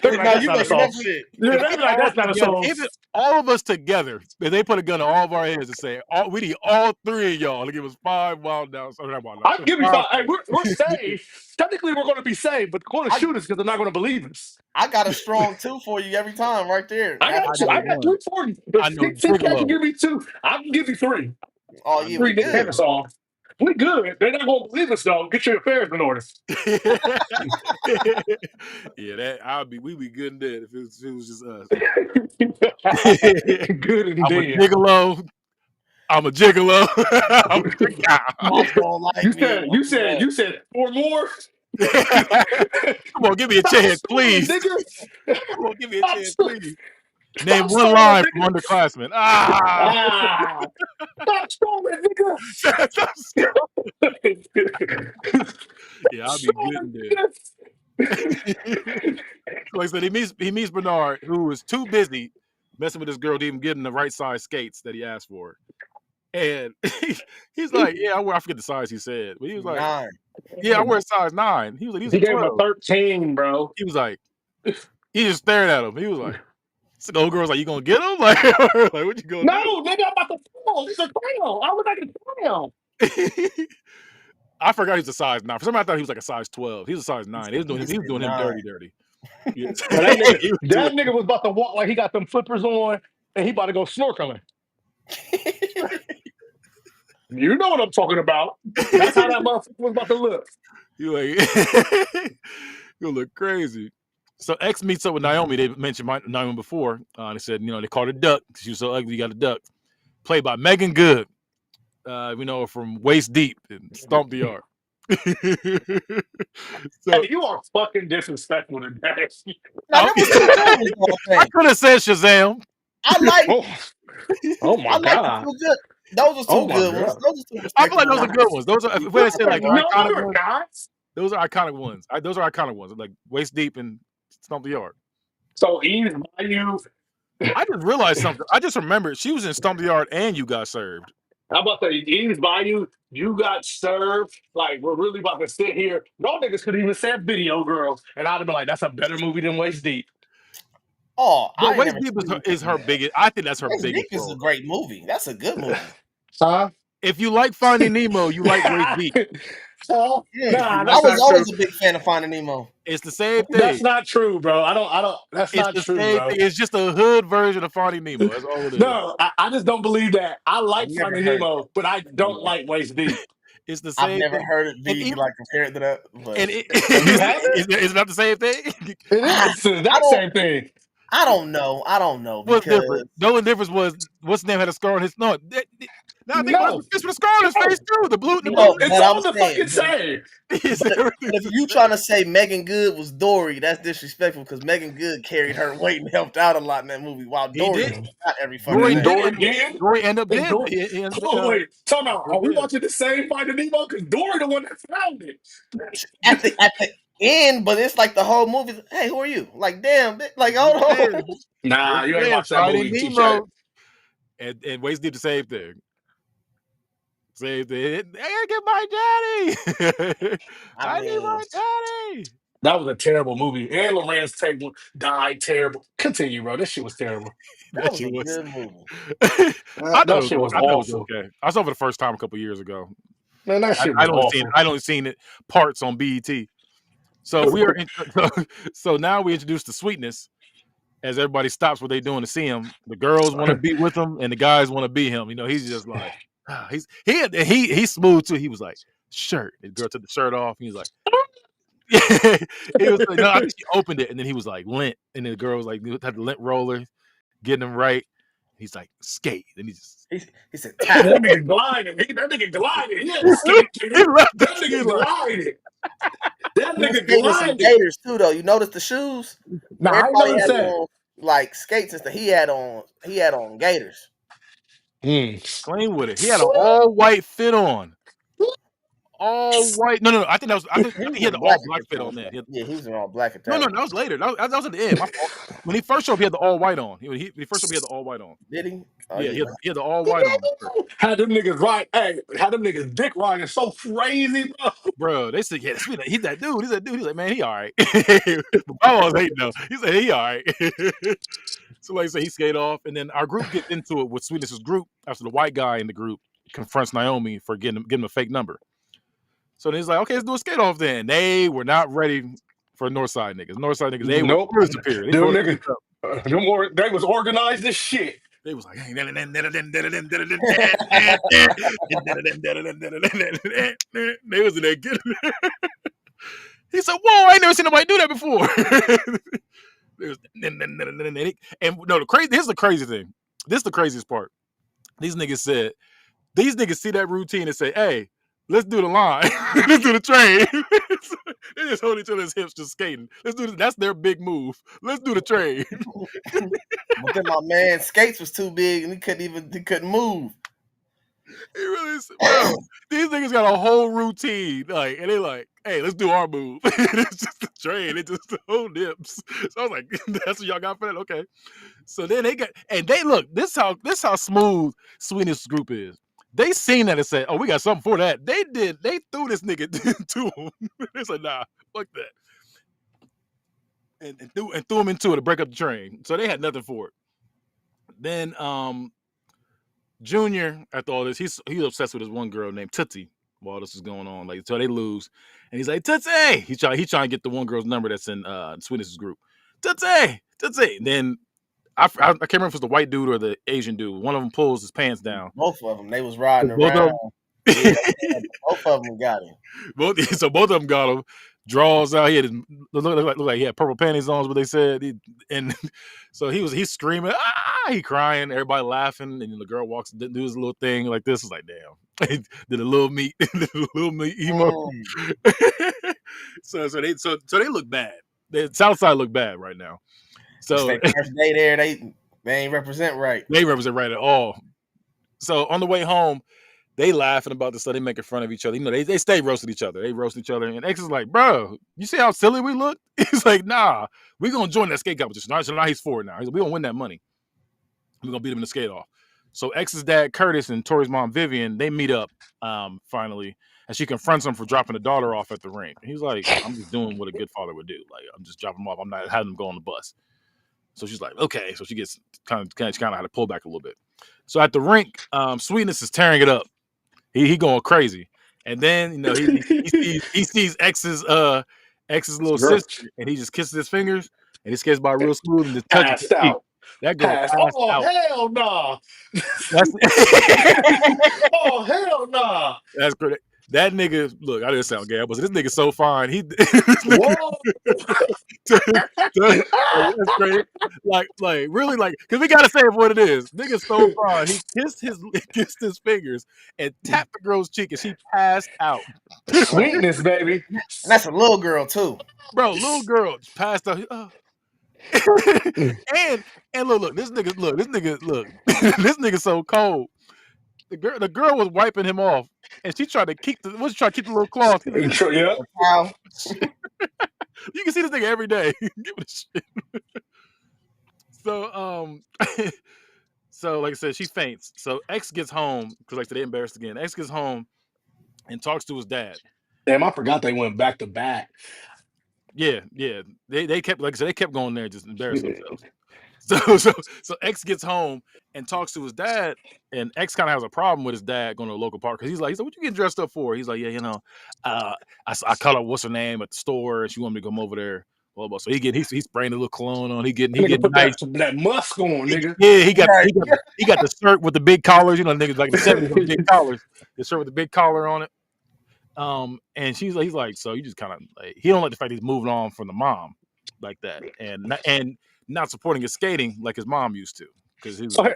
not a song. Shit. Yeah, that's not a song. Even all of us together, if they put a gun on all of our heads and say, we need all 3 of y'all to give us 5 Wild Now. I'll give you 5. Hey, we're saved. Technically, we're going to be saved, but they're going to shoot us because they're not going to believe us. I got a strong 2 for you every time, right there. I got 3 for you. If can give me 2, I can give you 3. Oh yeah, 3 Nick Cannon songs. We good. They're not going to believe us though. Get your affairs in order. Yeah, we be good and dead if it was just us. Good and dead. I'm a gigolo. You said 4 more. Come on, give me a chance, please. Come on, give me a chance, please. Name one line from Underclassmen. Stop stalling, nigga. Yeah, I'll be good in there. So like I said, he meets Bernard, who is too busy messing with this girl to even get him the right size skates that he asked for. And he's like, yeah, I forget the size he said, but he was like, 9. yeah, I wear a size 9. He was like, these He are gave him a 12. 13, bro. He was like, he just stared at him. He was like, so the old girl's like, you gonna get him? Like what you gonna No, nigga, I'm about to fall. He's a clown. I was like a clown. do? I forgot he's a size 9. For some reason, I thought he was like a size 12. He was a size 9. He was doing him dirty. Yes. But that nigga was about to walk like he got them flippers on and he about to go snorkeling. You know what I'm talking about. That's how that motherfucker was about to look. You like, you'll look crazy. So X meets up with Naomi. They mentioned Naomi before. They said, they called her Duck because she was so ugly. You got a duck. Played by Megan Good. We know her from Waist Deep and Stomp the Yard. So hey, you are fucking disrespectful to that. Now, that was two good ones, I could have said Shazam. I like. Oh my I like the god. two good. Those are two good ones. Those are two. I feel like those are good ones. Those are if we say like no, iconic you're ones. not. Those are iconic ones. Those are iconic ones, like Waist Deep and Stomp the Yard. So Eve's Bayou. I just realized something. I just remembered she was in Stomp the Yard and You Got Served. How about the Eve's Bayou? You got served. Like, we're really about to sit here. No niggas could even say Video Girls. And I'd have been like, that's a better movie than Waist Deep. Oh, but Waist Deep is her biggest. I think that's her Waist biggest. Deep is a great movie. That's a good movie. Huh? If you like Finding Nemo, you like Waist Deep. I was always a big fan of Finding Nemo. It's the same thing. That's not true, bro. I don't. That's not true, bro. It's just a hood version of Finding Nemo. That's all it is. No, I just don't believe that. I like Finding Nemo, but I don't like Waist Deep. It's the same. I've never heard it be like compared to that. But you haven't? Is it not the same thing? It is the exact same thing. I don't know. What's different? The only difference was what's his name had a scar on his no. Now I think it's with a scar on his face too. The blue. It's all the fucking same. But if you trying to say Megan Good was Dory, that's disrespectful because Megan Good carried her weight and helped out a lot in that movie. While Dory did not every fucking Dory ended up dead. Oh wait, talk about are we watching the same Finding Nemo? Because Dory the one that found it. At the end, but it's like the whole movie. Hey, who are you? Like, damn, like hold on. Nah, you ain't watched that movie. Nemo. And Waist Deep the same thing. Same thing. I gotta get my daddy. I need my daddy. That was a terrible movie. And Lorenz Tate died terrible. Continue, bro. This shit was terrible. That shit was a good movie. That shit was awful. Okay. I saw it for the first time a couple years ago. Man, that shit was awful. I only seen it parts on BET. So we are so now we introduce the sweetness as everybody stops what they're doing to see him. The girls want to be with him and the guys want to be him. He's just like he's smooth too. He was like, shirt. The girl took the shirt off. He was like, he was like, no, I think she opened it and then he was like lint. And then the girl was like, had the lint roller, getting him right. He's like, skate. And he said, that nigga gliding. That nigga gliding. Yeah, skate. That nigga gliding. That nigga gliding. Gators too, though. You notice the shoes? Nah, everybody had on like skates and stuff. He had on Gators. Clean with it. He had an all white fit on. All white. No. I think he had the all black fit on there. Yeah, he was in all black. No, that was later. That was at the end. My fault. When he first showed up, he had the all white on. He first showed up, he had the all white on. Did he? Oh, yeah, he had the all white on. Had them niggas right. Hey, had them niggas dick riding so crazy, bro. They said, yeah, he's that dude. He's like, man, he all right. I was hating though. He said he all right. So like I said, he skated off, and then our group gets into it with Sweetness's group after the white guy in the group confronts Naomi for getting him a fake number. So then he's like, okay, let's do a skate off then. They were not ready for Northside niggas. Northside niggas, they were superior. They was organized as shit. They was like, they was in there getting. He said, whoa, I ain't never seen nobody do that before. And no, here's the crazy thing. This is the craziest part. These niggas see that routine and say, hey, let's do the line. Let's do the train. They just hold each other's hips just skating. Let's do this. That's their big move. Let's do the train. But then my man skates was too big and he couldn't move. He really is, bro. These niggas got a whole routine, like, and they like, hey, let's do our move. It's just a train. It just the whole dips. So I was like, that's what y'all got for that? Okay. So then they got, and they look. This how smooth Sweetness group is. They seen that and said, oh, we got something for that. They did. They threw this nigga to him. They said, nah, fuck that. And threw him into it to break up the train. So they had nothing for it. Then Junior, after all this, he's obsessed with this one girl named Tootsie while this is going on. Like, so they lose. And he's like, Tootsie! He's trying to get the one girl's number that's in Sweetness's group. Tootsie! Tootsie! Then I can't remember if it's the white dude or the Asian dude. One of them pulls his pants down. Both of them. They was riding Both around. of Yeah, both of them got him. both of them got him. Draws out. He had look like he had purple panties on, is what they said. And so he's screaming, he crying, everybody laughing, and the girl walks, do his little thing like this. It's like, damn, did a little meat, emo. So they look bad. The Southside look bad right now. So their first day there, they ain't represent right. They represent right at all. So on the way home, they laughing about this stuff. They making fun of each other. You know, they stay roasting each other. They roast each other. And X is like, bro, you see how silly we look? He's like, nah, we're going to join that skate competition. So now he's for it now. He's like, we're going to win that money. We're going to beat him in the skate off. So X's dad, Curtis, and Tori's mom, Vivian, they meet up finally. And she confronts him for dropping the daughter off at the rink. He's like, I'm just doing what a good father would do. Like, I'm just dropping him off. I'm not having him go on the bus. So she's like, okay. So she gets kind of had to pull back a little bit. So at the rink, Sweetness is tearing it up. He going crazy, and then you know he sees X's little sister, and he just kisses his fingers, and he skates by real smooth and just touches his cheek. That girl passed out. Hell no! Oh hell no! That's great. That nigga, look, I didn't sound gay, but this nigga's so fine. Whoa! That's great. Like, really, like, because we gotta say it for what it is. Nigga's so fine. He kissed his fingers and tapped the girl's cheek, and she passed out. Sweetness, baby. And that's a little girl too, bro. Little girl passed out. And look, this nigga so cold. The girl was wiping him off, and she tried to keep the little cloth. Yeah. You can see this nigga every day. Give it a shit. So so like I said, she faints. So X gets home because like they embarrassed again. X gets home and talks to his dad. Damn, I forgot they went back to back. Yeah. They kept, like I said, they kept going there, just embarrassing themselves. So X gets home and talks to his dad, and X kind of has a problem with his dad going to a local park because he's like, what you getting dressed up for? He's like, yeah, you know, I caught up what's her name at the store, and she wanted me to come over there. Blah, blah. So he's spraying a little cologne on. He getting nice. That musk on, nigga. Yeah, he got the shirt with the big collars. You know, niggas like the 70s with the big collars. The shirt with the big collar on it. And he's like, so you just kind of like, he don't like the fact he's moving on from the mom like that, and not supporting his skating like his mom used to. Because I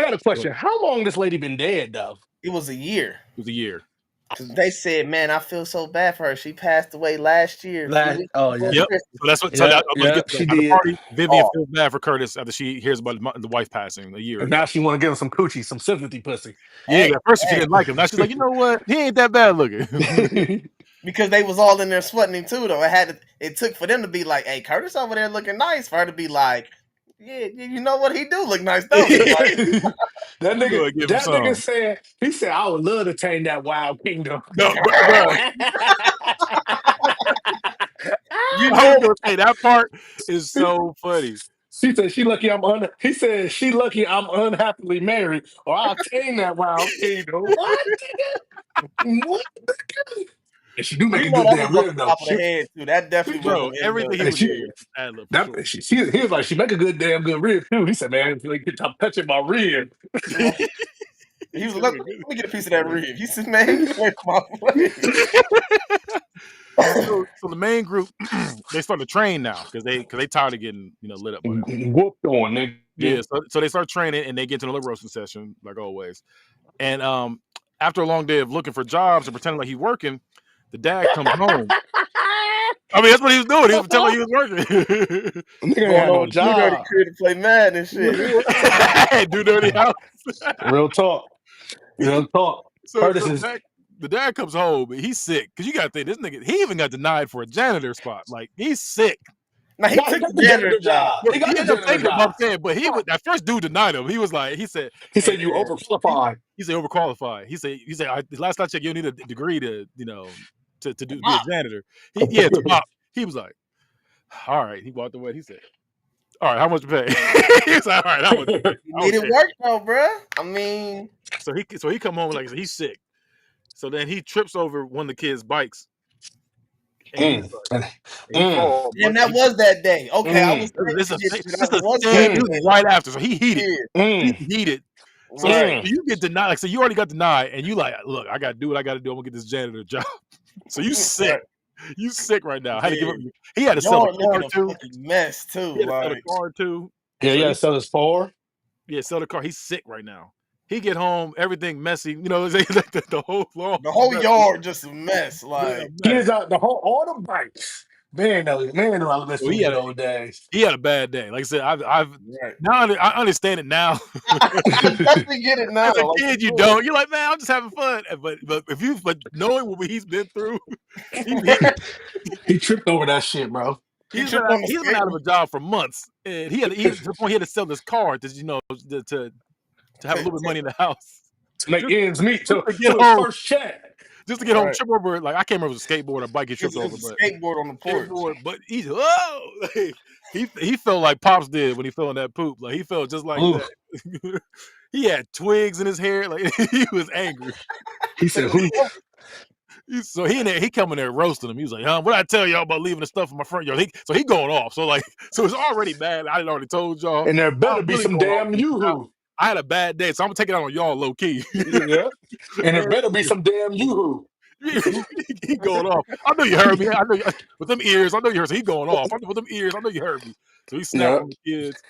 got a question. How long this lady been dead though? It was a year. It was a year. They said, man, I feel so bad for her. She passed away last year. Yep. So that's what. She did. Party, Vivian feels bad for Curtis after she hears about the wife passing a year. And now she want to give him some coochie, some sympathy pussy. Yeah, at first she didn't like him. Now she's like, you know what? He ain't that bad looking. Because they was all in there sweating him too, though. It took for them to be like, hey, Curtis over there looking nice. For her to be like, yeah, you know what? He do look nice, though. That nigga said, he said, I would love to tame that wild kingdom. No, bro. You know, gonna say that part is so funny. She said she lucky he said she lucky I'm unhappily married, or I'll tame that wild kingdom. What? What? And she do make a good damn rib though. That definitely, bro. Everything he was doing. He was like, she make a good damn good rib too. He said, man, you get top touching my rib. He was like, let me get a piece of that rib. He said, man, so the main group, they start to train now because they tired of getting lit up. Whooped on, nigga. Yeah, so they start training and they get to the lip roasting session like always. And after a long day of looking for jobs and pretending like he's working, the dad comes home. I mean, that's what he was doing. He was pretending like he was working. Nigga had no job. To play mad and shit. Do dirty house. Real talk. Talk. So Curtis is. the dad comes home and he's sick because you got to think this nigga. He even got denied for a janitor spot. Like he's sick. Now he No, he took got the the janitor janitor job. job. But He he got the ended up janitor taking it. But I'm job. saying, but he was that first dude denied him. He was like, he said, He said hey, you man, overqualified. he said overqualified. He said last I checked, you don't need a degree to be a janitor. To mop. He was like, all right. He walked away. He said, all right, how much to pay? He was like, all right, how much to pay? He needed work though, bruh. I mean, so he come home like he's sick. So then he trips over one of the kids' bikes, and he's like, he falls. and that was that day. Okay, I was This is that the was same. that It was day. right after, so he heated. He heated. So Right. you get denied. Like, so you already got denied, and you like, look, I got to do what I got to do. I'm gonna get this janitor job. So you sick. Right. You sick right now. I had to give up. Yeah. He had to sell the car Y'all too. fucking mess too. He had to sell the Like, car too. Yeah, So yeah, sell his four. Yeah, sell the car. He's sick right now. He get home, everything messy. You know, like the whole lawn. the whole yard just a mess. Yeah, Like, Kids out all the bikes. Man, I miss So he had those days. He had a bad day. Like I said, I've right. now I understand it now. I definitely get it now. As a Like, kid, you don't. You're like, man, I'm just having fun. But knowing what he's been through, He tripped over that shit, bro. he's been out of a job for months, and to the point he had to sell this car to have a little bit of money in the house To make ends meet to get his home. first check. Just to get home, trip over. Like I can't remember if it was a skateboard or a bike he tripped over, but skateboard on the porch. but he's like, he felt like Pops did when he fell in that poop. Like he felt just like that. He had twigs in his hair. Like he was angry. He said, "Who?" So he coming there roasting him. He was like, what I tell y'all about leaving the stuff in my front yard? So he going off. So it's already bad. I already told y'all. And there better be some damn yoo-hoo. I had a bad day, so I'm gonna take it out on y'all low key. Yeah. And there better be some damn yoo-hoo. He going off. I know you heard me. I know you, with them ears. I know you heard. So he going off. With them ears. I know you heard me. So he snapped on the kids.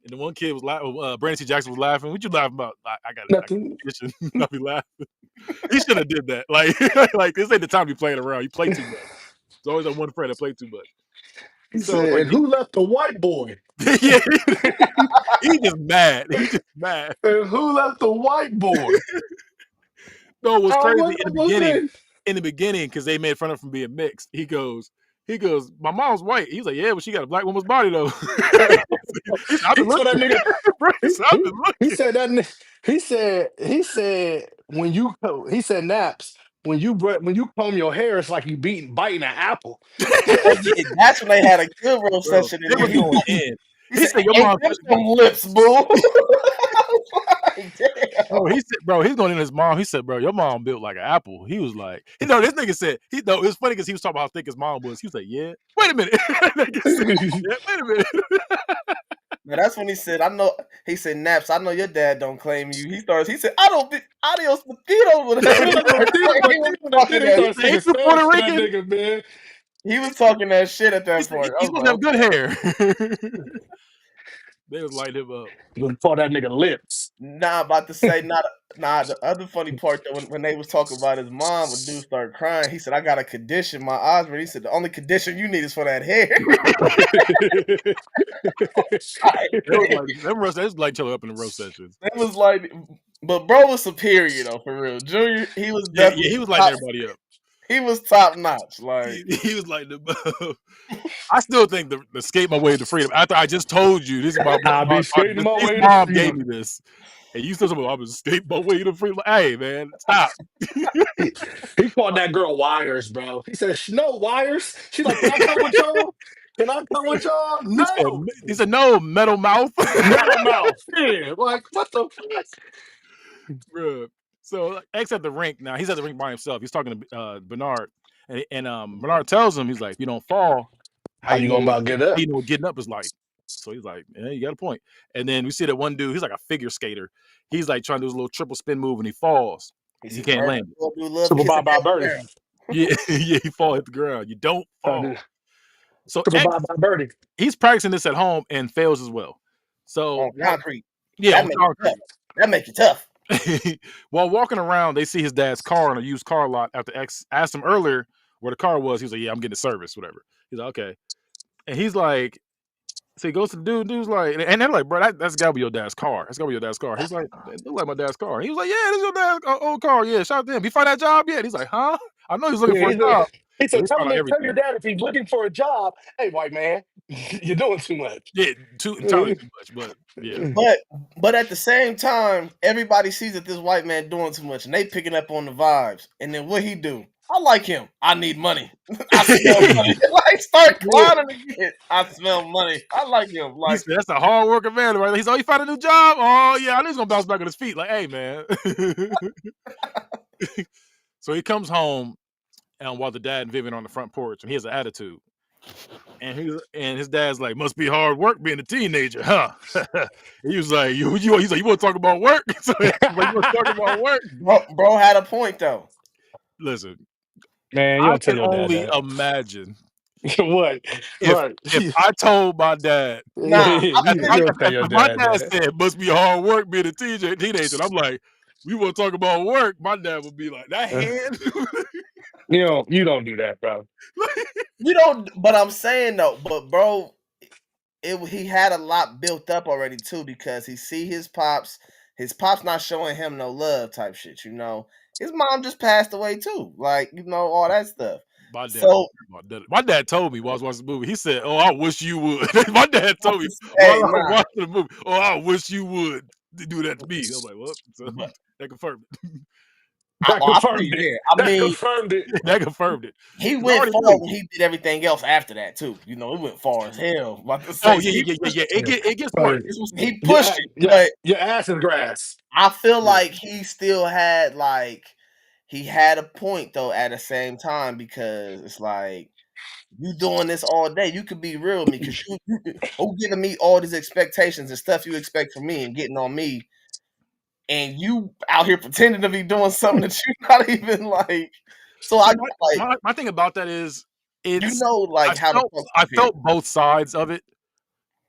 And the one kid was laughing. Brandon C. Jackson was laughing. What you laughing about? I got nothing. Not be laughing. He should have did that. Like this ain't the time to be playing around. You play too much. There's always that one friend that played too much. He said, and who left the white boy? Yeah, he just mad. He just mad. And who left the white boy? No, it was crazy in the beginning because they made fun of him from being mixed. He goes, my mom's white. He was like, yeah, but she got a black woman's body though. He said when you naps, when you comb your hair, it's like you biting an apple. That's when they had a good roast session. It was going in. He said, your mom some lips, boo. Bro, he's going in his mom. He said, bro, your mom built like an apple. He was like, this nigga said, it was funny because he was talking about how thick his mom was. He was like, yeah. Wait a minute. Wait a minute. Now that's when he said, he said, Naps, I know your dad don't claim you. He said, I don't be adios mosquitoes with that. He was talking that shit at that point. He's supposed to have good hair. They was light him up. You gonna call that nigga lips? Nah, about to say the other funny part though, when they was talking about his mom, when dude started crying, he said, I got a condition, my Osborne. He said, the only condition you need is for that hair. They was like chilling up in the roast sessions. It was like, but bro was superior though, for real. Junior, he was definitely he was lighting everybody up. He was top notch. Like he was like I still think the skate my way to freedom. After I just told you this is my mom gave me this, and you still talking about I'm gonna skate my way to freedom. Hey man, stop. He called that girl Wires, bro. He said, "No Wires." She's like, "Can I come with y'all? Can I come with y'all?" No. He said, "No, metal mouth." Metal mouth. Yeah. Like what the fuck, bro. So X at the rink now. He's at the rink by himself. He's talking to Bernard, and Bernard tells him, he's like, "If you don't fall, how you gonna about get up? You know what getting up is like." So he's like, "Yeah, you got a point." And then we see that one dude. He's like a figure skater. He's like trying to do his little triple spin move, and he falls. He can't land. Triple bye birdie. Yeah, he fall hit the ground. You don't fall. So triple bye birdie. He's practicing this at home and fails as well. So on concrete. Yeah, on concrete. That makes you tough. While walking around, they see his dad's car on a used car lot. After X asked him earlier where the car was, he was like, "Yeah, I'm getting a service, whatever." He's like, "Okay," and he's like, So he goes to the dude's like, and they're like, bro, that's gotta be your dad's car. That's gotta be your dad's car. He's like, it look like my dad's car. He was like, yeah, this is your dad's old car. Yeah, shout out to him. He find that job yet? He's like, huh? I know he's looking Yeah, for a job. he So said, he found out tell your everything. dad if he's looking for a job. Hey, white man, you're doing too much. Yeah, entirely too much, but yeah. But at the same time, everybody sees that this white man doing too much, and they picking up on the vibes. And then what he do? I like him. I need money. I smell money. Like start clowning again. I smell money. I like him. He Like said, that's a hard working man, right? He's he found a new job. Oh yeah, I know he's gonna bounce back on his feet. Like, hey man. So he comes home, and while the dad and Vivian are on the front porch, and he has an attitude. And his dad's like, must be hard work being a teenager, huh? He was like, he's like, you want to talk about work? So he's like, you want to talk about work? bro had a point though. Listen, Man, you I don't tell can your dad only that. imagine What? if I told my dad, Nah, you don't tell your if my dad dad that. said, must be hard work being a teenager, and I'm like, we want to talk about work, my dad would be like, that hand? You don't do that, bro. You don't. But I'm saying though. But bro, he had a lot built up already too because he see his pops. His pops not showing him no love type shit. You know, his mom just passed away too. Like all that stuff. My dad, So my dad told me while I was watching the movie. He said, "Oh, I wish you would." My dad told me while hey, I was nah. watching the movie. "Oh, I wish you would do that to me." I was like, "What?" So, But, that confirmed it. That confirmed it. Yeah, That confirmed it. That confirmed it. He 'Cause I went already far knew. when he did everything else after that too. You know, it went far as hell. About to Oh say, yeah. It gets worse. he pushed it, but Your ass is grass. I feel Yeah. like he still had he had a point though at the same time because it's like you doing this all day. You could be real with me because you giving me all these expectations and stuff you expect from me and getting on me, and you out here pretending to be doing something that you're not even like. So See, I like my thing about that is, it's like how the I felt both sides of it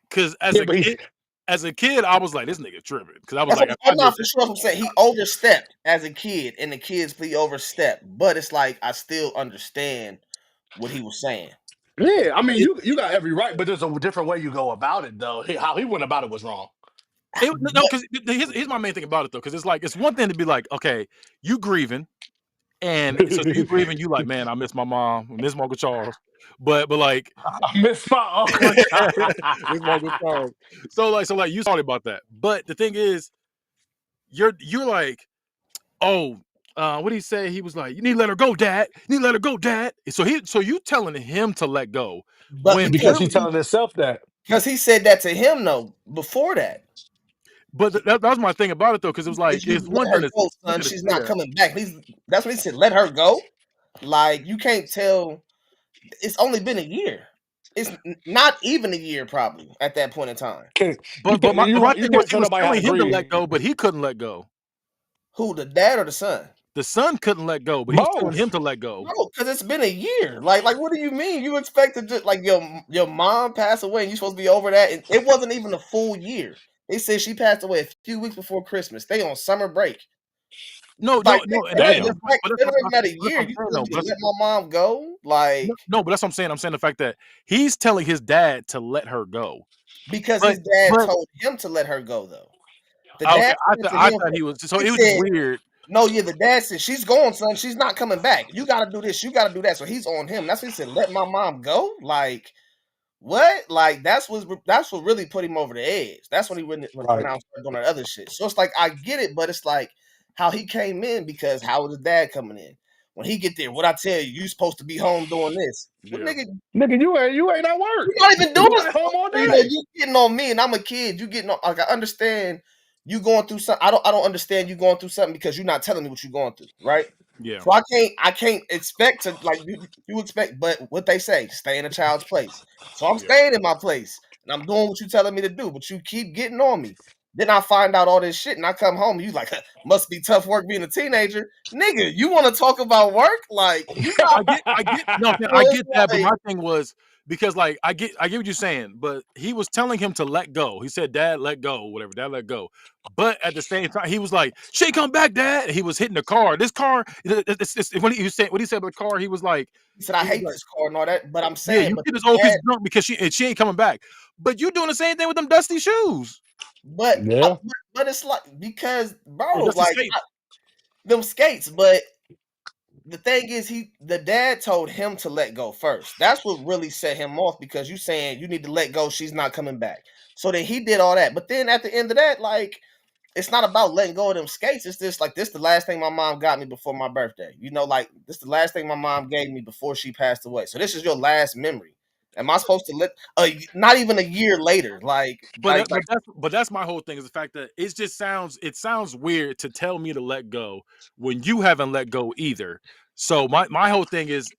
because But as a kid, I was like, this nigga tripping because I was That's like, what if I I'm not did for that, sure. I'm saying he overstepped as a kid, and the kids he overstepped. But it's like I still understand what he was saying. yeah, I mean, you got every right, but there's a different way you go about it, though. How he went about it was wrong. no, because here's my main thing about it though, because it's like it's one thing to be like, okay, you grieving. And so you grieving, you like, man, I miss my mom, I miss my Uncle Charles, but like, I miss my uncle. miss my Uncle Charles. So like, you sorry about that. But the thing is, you're like, oh, what did he say? He was like, you need to let her go, Dad. You need to let her go, Dad. So you telling him to let go But when Because really, he's telling himself that. because he said that to him though before that. but that was my thing about it though, because it was like, If you it's let her go, one son, thing to she's say not that. coming back. That's what he said. Let her go. Like you can't tell. It's only been a year. It's not even a year, probably at that point in time. But my You thing was can't he tell was nobody how telling to him to grieve. let go, but he couldn't let go. Who, the dad or the son? The son couldn't let go, but he was telling him Both. to let go. No, because it's been a year. Like, what do you mean? You expect to just like your mom passed away and you're supposed to be over that? And it wasn't even a full year. They said she passed away a few weeks before Christmas. They on summer break. No, Like, and Damn. it's never even at a year. You saying though. supposed to be let my mom go? Like, No, but that's what I'm saying. I'm saying the fact that he's telling his dad to let her go. because But his dad but told him to let her go, though. The okay, dad said to I him, thought he was so he it was just said, weird. no, yeah, the dad said, she's going, son. She's not coming back. You got to do this. You got to do that. So he's on him. That's what he said. Let my mom go? Like, what? Like, that's what really put him over the edge. That's when he went Right. out doing that other shit. So it's like, I get it, but it's like how he came in because how was his dad coming in? When he get there, what I tell you, you supposed to be home doing this. Well, Yeah. Nigga, you ain't at work. you're not even doing You at stuff. home all You know, day. you getting on me, and I'm a kid. You getting on. Like I understand you going through something. I don't understand you going through something because you're not telling me what you're going through, right? Yeah. So I can't expect to like you expect. But what they say, stay in a child's place. So I'm Yeah. staying in my place and I'm doing what you're telling me to do. But you keep getting on me. Then I find out all this shit, and I come home, and you like, must be tough work being a teenager, nigga. You want to talk about work? Like you got, no, so I it's get that, but like, my thing was because like I get what you're saying, but he was telling him to let go. He said, "Dad, let go," whatever. Dad, let go. But at the same time, he was like, "She come back, Dad." He was hitting the car. This car, when he said what he said about the car, he was like, he said, I hate this car and all that, but I'm "Yeah, saying, you but get the this old piece dad, of junk because she ain't coming back." But you doing the same thing with them dusty shoes. but Yeah. but it's like because Or bro, dusty like skates. them skates, but the thing is, the dad told him to let go first. That's what really set him off because you saying you need to let go. She's not coming back. So then he did all that, but then at the end of that, like it's not about letting go of them skates. It's just like this the last thing my mom got me before my birthday. You know, like this the last thing my mom gave me before she passed away. So this is your last memory. Am I supposed to let? Not even a year later. But that's my whole thing is the fact that it sounds weird to tell me to let go when you haven't let go either. So my whole thing is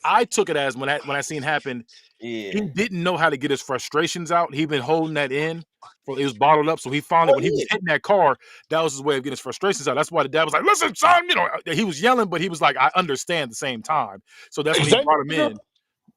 I took it as when I seen happen, he Yeah. didn't know how to get his frustrations out. He'd been holding that in. It was bottled up. So he finally, Oh when he was yeah. hitting that car, that was his way of getting his frustrations out. That's why the dad was like, listen, son, he was yelling, but he was like, I understand at the same time. So that's when he brought him Xavier? in.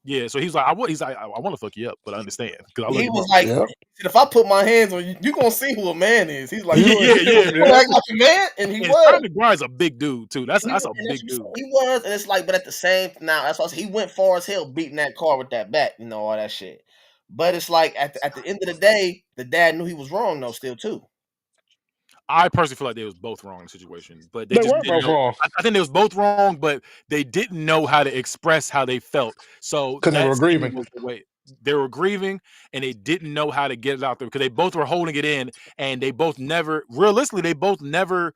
Yeah. So he's like, I want to fuck you up, but I understand because I love He your mom. was like, Yeah. he said, if I put my hands on you, you gonna see who a man is. He's like, You you gonna Yeah, see yeah. him, gonna yeah. act like a man, and he And was. Tommy McBride's a big dude too. That's He that's was, a and that's big what you said, dude. he was, and it's like, but at the same now, that's why he went far as hell beating that car with that bat, all that shit. But it's like at the end of the day, the dad knew he was wrong though, still too. I personally feel like they was both wrong in the situation, but they They just were didn't both know. wrong I think they was both wrong, but they didn't know how to express how they felt. So because they that were scene grieving. was the way they were grieving, and they didn't know how to get it out there because they both were holding it in, and they both never, realistically, they both never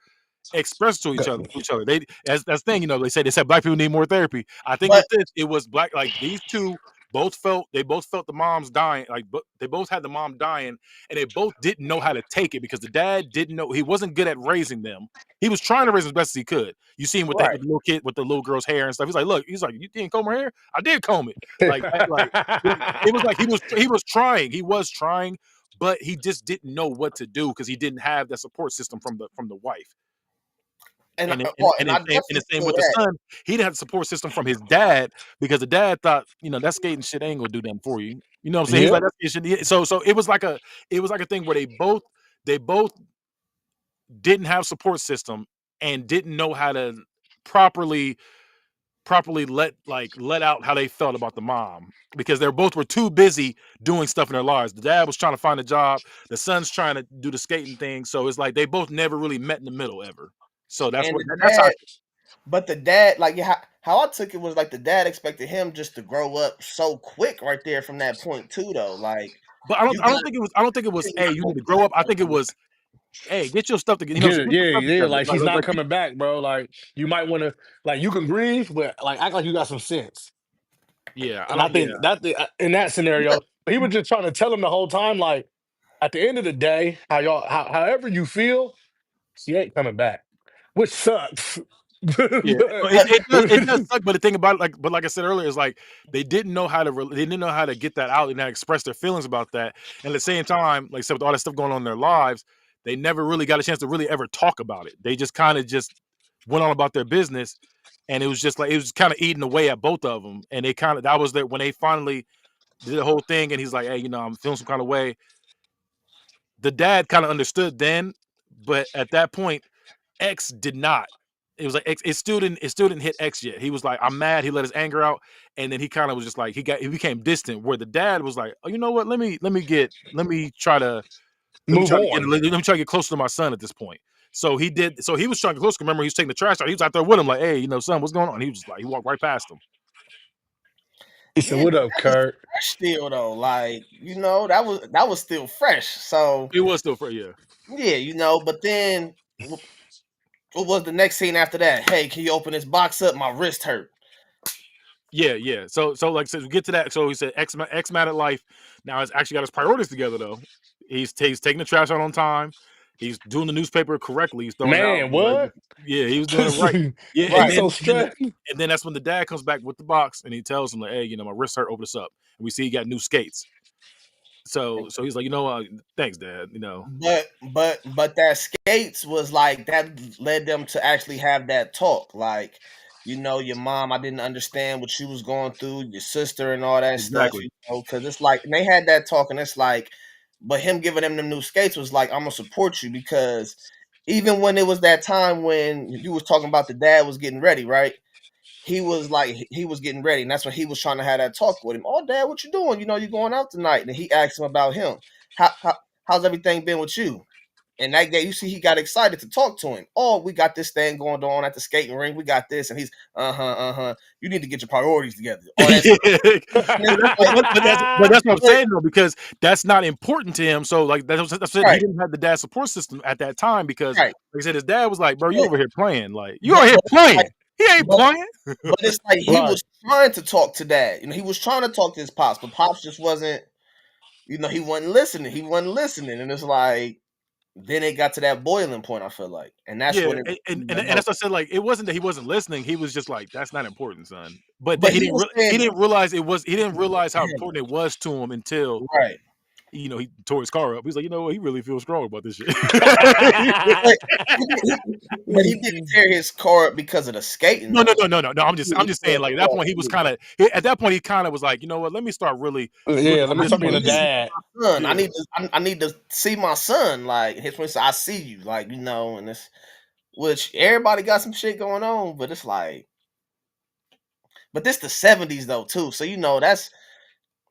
express to each other. They that's the thing, they said black people need more therapy. I think But with this, it was black like these two both felt the mom's dying, like but they both had the mom dying, and they both didn't know how to take it because the dad didn't know he wasn't good at raising them. He was trying to raise them as best as he could. You see him with right, with the little kid with the little girl's hair and stuff. He's like, you didn't comb her hair? I did comb it. Like that, it was like he was trying, but he just didn't know what to do because he didn't have that support system from the wife. and And and I the definitely same feel with the that. son, he didn't have the support system from his dad because the dad thought, that skating shit ain't gonna do nothing for you. You know what I'm saying? He's Yep. like, that shit. So it was like a thing where they both didn't have support system and didn't know how to properly let out how they felt about the mom because they both were too busy doing stuff in their lives. The dad was trying to find a job, the son's trying to do the skating thing. So it's like they both never really met in the middle ever. So And the that's how. dad, but the dad, like yeah, how I took it was like the dad expected him just to grow up so quick right there from that point too, though. Like But you got I don't think it was, hey, you need to grow up. I think it was, hey, get your stuff together. Get it, Get your yeah, stuff yeah. together. Like he's not coming back, bro. Like you might want to, like you can grieve, but like act like you got some sense. Yeah, I And I don't. Yeah, think that in that scenario, he was just trying to tell him the whole time, like at the end of the day, however you feel, she ain't coming back, which sucks. yeah. No, But it does suck. But the thing about it, like I said earlier, is like they didn't know how to they didn't know how to get that out and how to express their feelings about that. And at the same time, like I said, with all that stuff going on in their lives, they never really got a chance to really ever talk about it. They just kind of just went on about their business, and it was just like it was kind of eating away at both of them. And they kind of that was there when they finally did the whole thing, and he's like, hey, I'm feeling some kind of way. The dad kind of understood then, but at that point, X did not. It was like X, it still didn't hit X yet. He was like, I'm mad. He let his anger out, and then he kind of was just like he became distant. Where the dad was like, oh, you know what? Let me move try to get on. let me try to get closer to my son at this point. So he did. So he was trying to get close. Remember, he was taking the trash out. He was out there with him, like, hey, son, what's going on? He was just like, he walked right past him. He said, yeah, "What up, that was Kurt?" fresh still though. Like that was still fresh. So It was still for yeah. yeah, but then what was the next scene after that? Hey, can you open this box up? My wrist hurt. Yeah, yeah. So like I said, we get to that. So he said X mad at life. Now he's actually got his priorities together though. He's taking the trash out on time. He's doing the newspaper correctly. He's throwing it out. Man, what? Yeah, he was doing it right. Yeah, Why you Right. so stressed? and then that's when the dad comes back with the box and he tells him like, hey, my wrist hurt. Open this up. And we see he got new skates. So he's like, you know what? Thanks, Dad. You know. But that skates was like that led them to actually have that talk. Like, your mom, I didn't understand what she was going through, your sister and all that stuff, Exactly. because it's like, and they had that talk, and it's like, but him giving them the new skates was like, I'm gonna support you, because even when it was that time when you was talking about the dad was getting ready, right? He was like, he was getting ready, and that's when he was trying to have that talk with him. Oh, Dad, what you doing? You going out tonight? And he asked him about him. How's everything been with you? And that day, you see, he got excited to talk to him. Oh, we got this thing going on at the skating ring. We got this, and he's You need to get your priorities together. All that but that's what I'm saying though, because that's not important to him. So like that's what Right. he didn't have the dad support system at that time, because Right. like I said, his dad was like, "Bro, you over here playing? Like you over here playing? He ain't playing." But it's like he was trying to talk to Dad. He was trying to talk to his pops, but pops just wasn't. He wasn't listening. He wasn't listening, and it's like. Then it got to that boiling point, I feel like. And that's when it and that's what I said, like, it wasn't that he wasn't listening, he was just like, "That's not important, son." But But he he was saying, didn't realize he didn't realize how important it was to him until right. he tore his car up. He's like, you know what? He really feels strong about this shit. But he didn't tear his car up because of the skating. No. I'm just saying, like, at that point, he was kind of was like, you know what? Let me start really. Let me start being a dad. Son, I need to see my son. Like his friend said, I see you. Like, and it's which everybody got some shit going on, but it's like, but this the 70s though too. So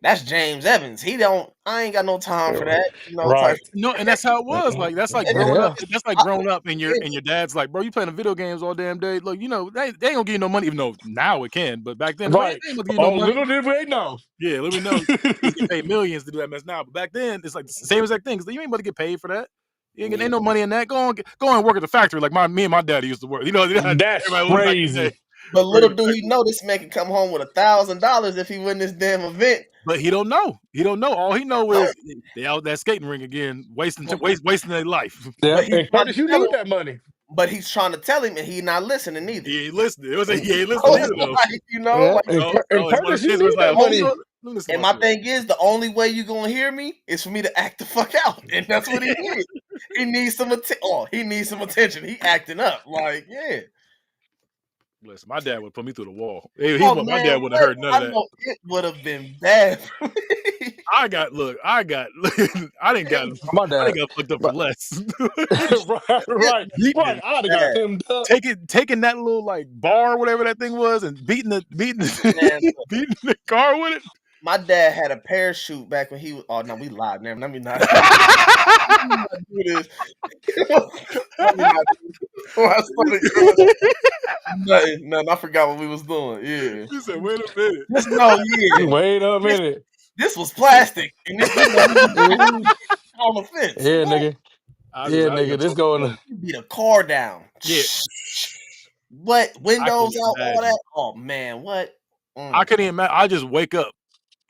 that's James Evans. I ain't got no time for that. Right. No, and that's how it was. Like that's like growing up. That's like growing up, and your dad's like, bro, you playing video games all damn day. Look, they ain't gonna give you no money, even though now it can. But back then, Right. They ain't gonna give you no money. Little did we know. Yeah, let me know. You get paid millions to do that mess now. But back then, it's like the same exact thing. You ain't about to get paid for that. You ain't no money in that. Go and work at the factory like me and my daddy used to work. That's crazy. But little do he know, this man can come home with $1,000 if he win this damn event. But he don't know. All he know is they out that skating ring again, wasting their life. Yeah, and Curtis, you need that money. But he's trying to tell him, and he's not listening either. He ain't listening. He ain't listening either, though. And Curtis, you need that money. And my thing is, the only way you gonna hear me is for me to act the fuck out, and that's what he needs. He needs some he needs some attention. He acting up, like, yeah. Listen, my dad would put me through the wall. My dad wouldn't have heard none of that. It would have been bad for me. I didn't got fucked up for less. right. I'd have got him up. Taking that little like bar, whatever that thing was, and beating the car with it. My dad had a parachute back when he was. Oh no, we live now. Let me not do this. Let me not do this. Nothing. I forgot what we was doing. Yeah. You said, "Wait a minute." Wait a minute. This was plastic, and this on the fence. Yeah, nigga. Nigga. This going to beat a car down. Yeah. What windows out? All that. Oh man, what? I couldn't even imagine. I just wake up.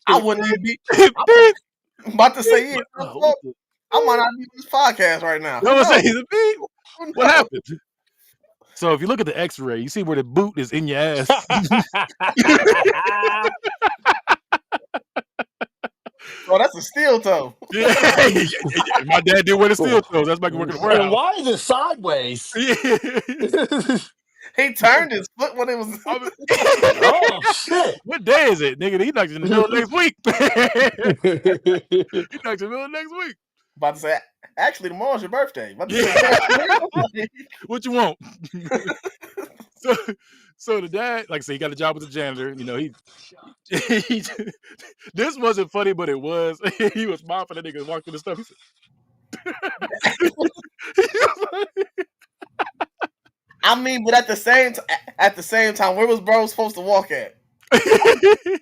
I wouldn't even be. I'm about to say, I might not be in this podcast right now. What happened? So if you look at the X-ray, you see where the boot is in your ass. Oh, that's a steel toe. Yeah. My dad did wear the steel toes. That's back working around. And why is it sideways? He turned his foot when it was. Oh shit! What day is it, nigga? He knocks in the middle of next week. He knocks in the middle of next week. About to say, actually, tomorrow's your birthday. What you want? So the dad, like I said, he got a job with the janitor. He this wasn't funny, but it was. He was mopping that nigga walked through the stuff. He said, I mean, but at the same time, where was bro supposed to walk at?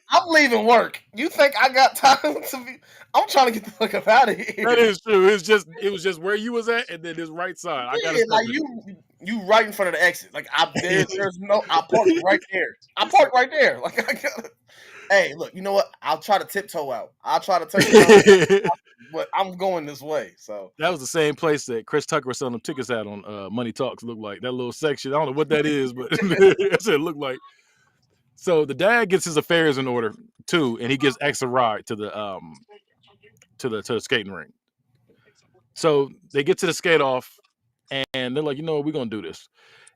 I'm leaving work. You think I got time to be? I'm trying to get the fuck up out of here. That is true. It was just where you was at, and then his right side. I got like you right in front of the exit. Like there's no. I parked right there. I parked right there. Like I got. Hey, look. You know what? I'll try to tiptoe out. I'll try to take it out, but I'm going this way. So that was the same place that Chris Tucker was selling them tickets at on Money Talks. Looked like that little section. I don't know what that is, but that's what it looked like. So the dad gets his affairs in order too, and he gives X a ride to the skating ring. So they get to the skate off, and they're like, you know what, we're gonna do this.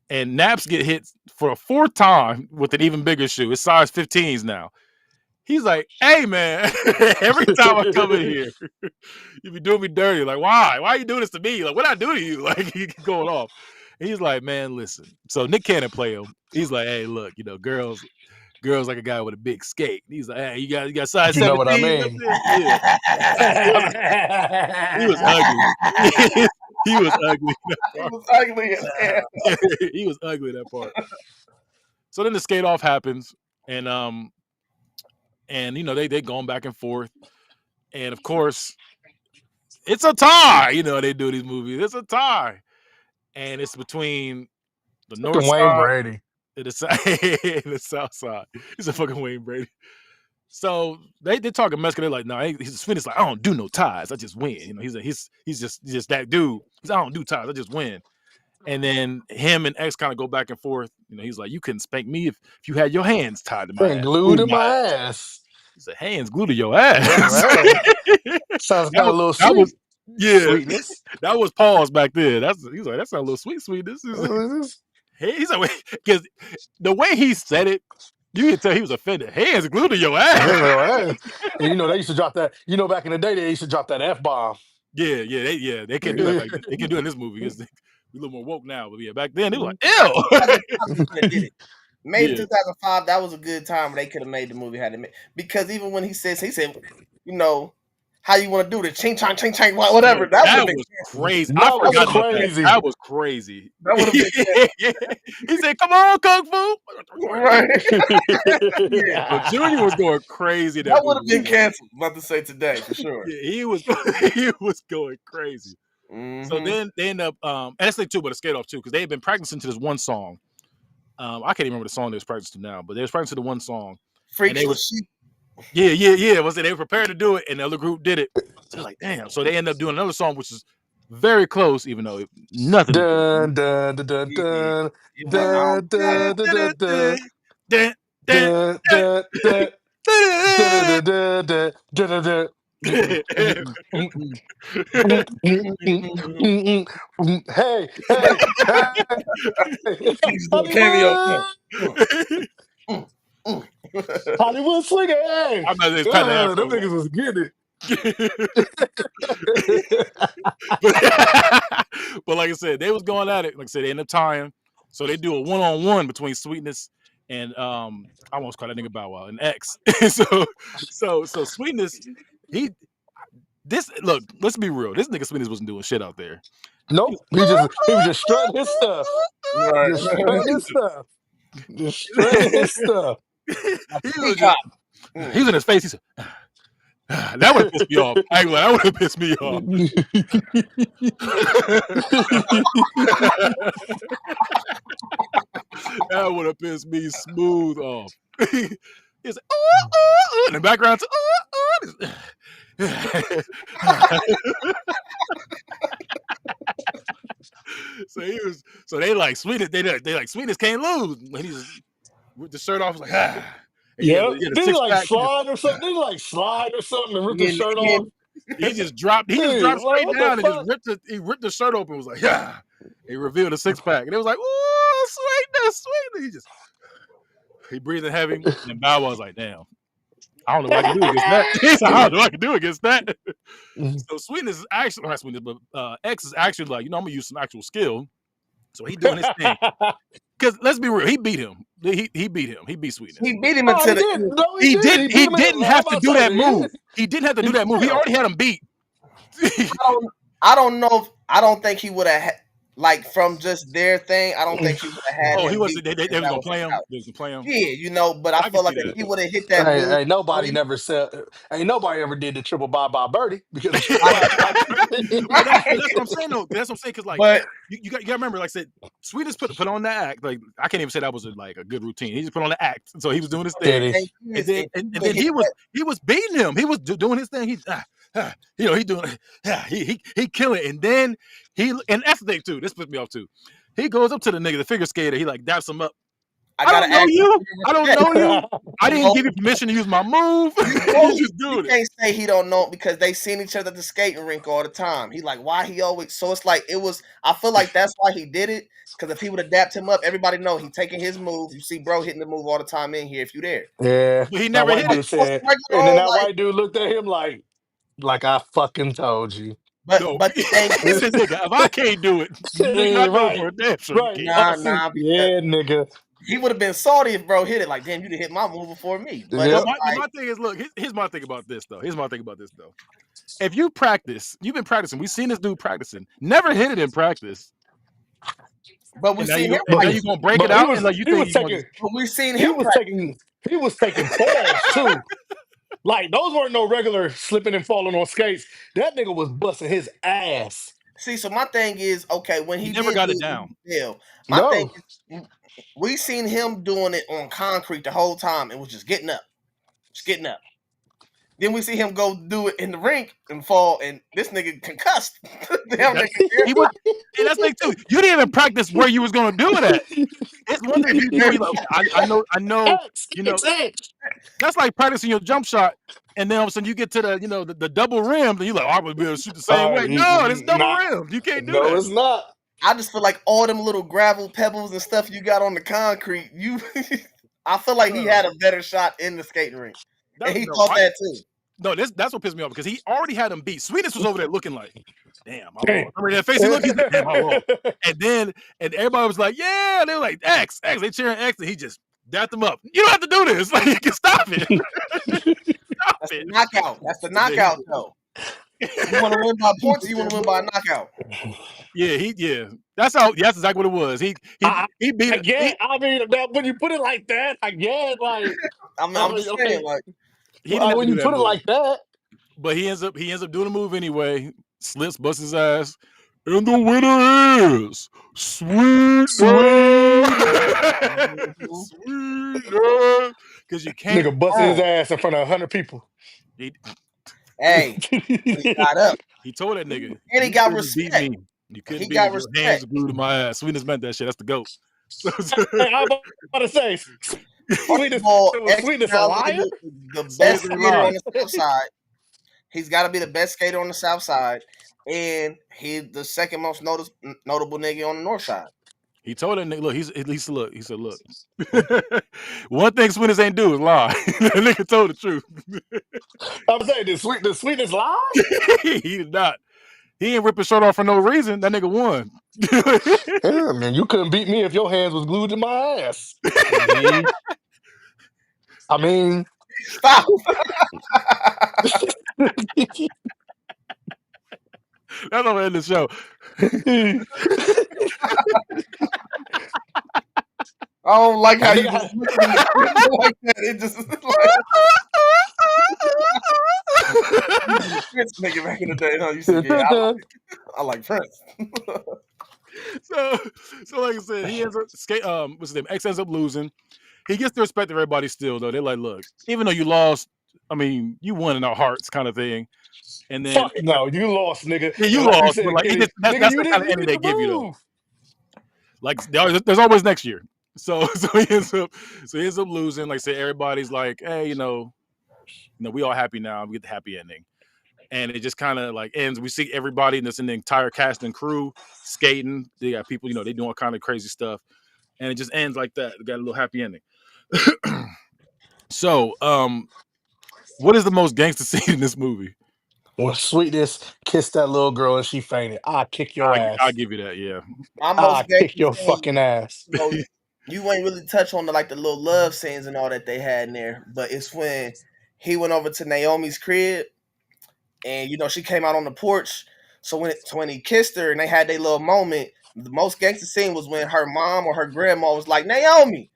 And Naps get hit for a fourth time with an even bigger shoe. It's size 15s now. He's like, hey man, every time I come in here, you be doing me dirty. Like, why? Why are you doing this to me? Like, what I do to you? Like, he going off. And he's like, man, listen. So Nick Cannon play him. He's like, hey, look, you know, girls like a guy with a big skate. He's like, hey, you got size You know 17? what I mean? Yeah. He was ugly. He was ugly. He was ugly as hell. He was ugly in that part. So then the skate off happens, and you know they going back and forth, and of course it's a tie. You know they do these movies. It's a tie, and it's between the north Fucking Wayne side Brady. and the south side. He's a fucking Wayne Brady. So they talking Mexican. They're like, no, he's Sweeney's like, I don't do no ties. I just win. You know, he's just that dude. He's I don't do ties. I just win. And then him and X kind of go back and forth. You know, he's like, you couldn't spank me if you had your hands tied to my Fucking ass. glued in my ass. He said, hands glued to your ass. Sounds got a little that sweet. was Sweetness. That was pause back then. He's like, that sounds a little sweet. This is he's like, because the way he said it, you can tell he was offended. Hands glued to your ass. And you know they used to drop that. You know, back in the day they used to drop that F-bomb. Yeah, they can't do that. Like, they can do it in this movie because we're a little more woke now. But yeah, back then they were like, ew. Maybe 2005, that was a good time where they could have made the movie how they made. Because even when he said, you know, how you want to do the ching chong, whatever. That was crazy. That was crazy. That was crazy. That would have been He said, come on, Kung Fu. right. But Junior was going crazy. That would have been canceled. I'm about to say today for sure. Yeah, he was going crazy. Mm-hmm. So then they end up, and that's like too, but a skate off too, because they had been practicing to this one song. I can't even remember the song they was practicing to now, but they was practicing to the one song. Freaks they was Yeah. Was they were prepared to do it, and the other group did it. So like, damn. So they end up doing another song, which is very close, even though nothing. Dun dun dun dun dun dun dun dun dun dun. Hey, Hollywood swinging. Hey, them niggas was getting it. But like I said, they was going at it. Like I said, they end up tying. So they do a one-on-one between Sweetness and I almost called that nigga Bow Wow and X. so Sweetness, look, let's be real. This nigga Sweetness wasn't doing shit out there. Nope. He was just strutting his stuff. Right. Just strutting his stuff. He was in his face. He said, that would have pissed me off. That would have pissed me off. That would have pissed me smooth off. He's like, in the background. So they like Sweetness. They like Sweetness can't lose. When he's with the shirt off, like yeah. Did he like slide or something? And rip the shirt off? He just dropped. He just dropped straight down and just ripped the shirt open. Was like, yeah. He revealed a 6-pack, and it was like, ooh, Sweetness. He breathing heavy, and Bow Wow's like, damn. I don't know what I can do against that. I don't know what I can do against that. So Sweetness is actually not Sweetness, but X is actually like, I'm gonna use some actual skill. So he doing his thing. Because let's be real, he beat him. He beat him. He beat Sweetness. He beat him until he didn't have to do that move. He didn't have to do that move. He already had him beat. I don't know. I don't think he would have like from just their thing. I don't think he would have had. Oh, he wasn't. They was gonna play him. They was gonna play him. Yeah, but I feel like if he would have hit that move, ain't nobody ever did the triple bye birdie because that's what I'm saying though. That's what I'm saying because like you got to remember, like I said, Sweetness put on the act. Like I can't even say that was like a good routine. He just put on the act, so he was doing his thing, and then he was beating him. He was doing his thing. He doing he killing it, and then and that's the thing too. This pissed me off too. He goes up to the nigga, the figure skater. He like daps him up, I gotta don't know ask you. you I don't respect. know you. I didn't No, give you permission to use my move. you You just you doing it. can't say he don't know because they seen each other at the skating rink all the time. He like, why he always so it's like it was I feel like that's why he did it. Because if he would adapt him up, everybody know he taking his move. You see bro hitting the move all the time in here if you there. Yeah. But he That never white hit it. dude said, Regular and then old that like white dude looked at him like I fucking told you. No. but the thing He is, said, nigga, if I can't do it, nigga, I Yeah, know for right. a damn sure you Right. can't. nah, because Yeah, nigga. he would have been salty if bro hit it. Like, damn, you done hit my move before me. But But Yep. it's my like, thing is, look, here's my thing about this though. If you practice, you've been practicing. We've seen this dude practicing. Never hit it in practice. but we And now you seen him go, and now But you practice. gonna break it but out, and like you he think was you gonna taking just But we seen he him was practice. taking falls too. Like those weren't no regular slipping and falling on skates. That nigga was busting his ass. See, so my thing is, okay, when he he never did got do it it, down. hell, my thing No. is, we seen him doing it on concrete the whole time and was just getting up. Just getting up. Then we see him go do it in the rink and fall, and this nigga concussed. Damn That, nigga. he was, and that's the thing too. You didn't even practice where you was gonna do it at. It's one thing if you know, you're like, okay, I know, X, you know. X, X. That's like practicing your jump shot, and then all of a sudden you get to the, the double rim, and you're like, oh, I'm gonna be able to shoot the same way. No, it's double Nah. rim. You can't do No, that. it's not. I just feel like all them little gravel pebbles and stuff you got on the concrete, you I feel like he Bro, had a better shot in the skating rink. And he no, thought that too. that's what pissed me off because he already had him beat. Sweetness was over there looking like, damn, I Damn. lost. I mean, that face he looked, he's like, damn, I lost. And everybody was like, yeah, they were like, X, they cheering X, and he just dapped them up. You don't have to do this. Like, you can stop it. Stop That's the it. knockout. That's the knockout though. You want to win by points or you want to win by a knockout? Yeah. That's exactly what it was. He beat I it. get. I mean, when you put it like that, I get. Like, I'm just okay, saying, like, He didn't have to when do you that put it move. like that, But he ends up doing the move anyway. Slips, busts his ass. And the winner is Sweetness. Sweetness. Because you can't. nigga busting his ass in front of 100 people. He, hey, he got up. he told that nigga. And he You got couldn't beat respect. me. You couldn't He beat got me. Your hands respect. glued to my ass. Sweetness meant that shit. That's the GOAT. Hey, I'm about to say, First of all, Sweetness a gotta liar? be the best skater on the south side. He's got to be the best skater on the south side, and he's the second most notable nigga on the north side. He told that nigga, look, he said, look. One thing Sweetness ain't do is lie. That nigga told the truth. I'm saying, did Sweetness lie? He did not. He ain't rip his shirt off for no reason. That nigga won. Yeah, man, you couldn't beat me if your hands was glued to my ass. I mean, Stop. That's how we end the show. I don't like how I you think just look at me like that. It just like Prince nigga back in the day. Huh? You said, yeah, I like Prince. So like I said, he ends up what's his name? X ends up losing. He gets the respect of everybody still, though. They're like, look, even though you lost, I mean, you won in our hearts, kind of thing. And then fuck no, you lost, nigga. yeah, you And like lost, you said, but like Kenny, that's nigga, you the kind of didn't ending they even give you though. move. Like there's always next year. So he ends up losing. Like I said, everybody's like, hey, we all happy now. We get the happy ending. And it just kind of like ends. We see everybody that's in the entire cast and crew skating. They got people, they doing kind of crazy stuff. And it just ends like that. They got a little happy ending. So, what is the most gangster scene in this movie? When Sweetness kissed that little girl and she fainted, I'll kick your ass. I'll give you that, yeah. I'll kick your fucking ass. You ain't really touch on the little love scenes and all that they had in there, but it's when he went over to Naomi's crib and she came out on the porch. So when he kissed her and they had their little moment, the most gangster scene was when her mom or her grandma was like, Naomi,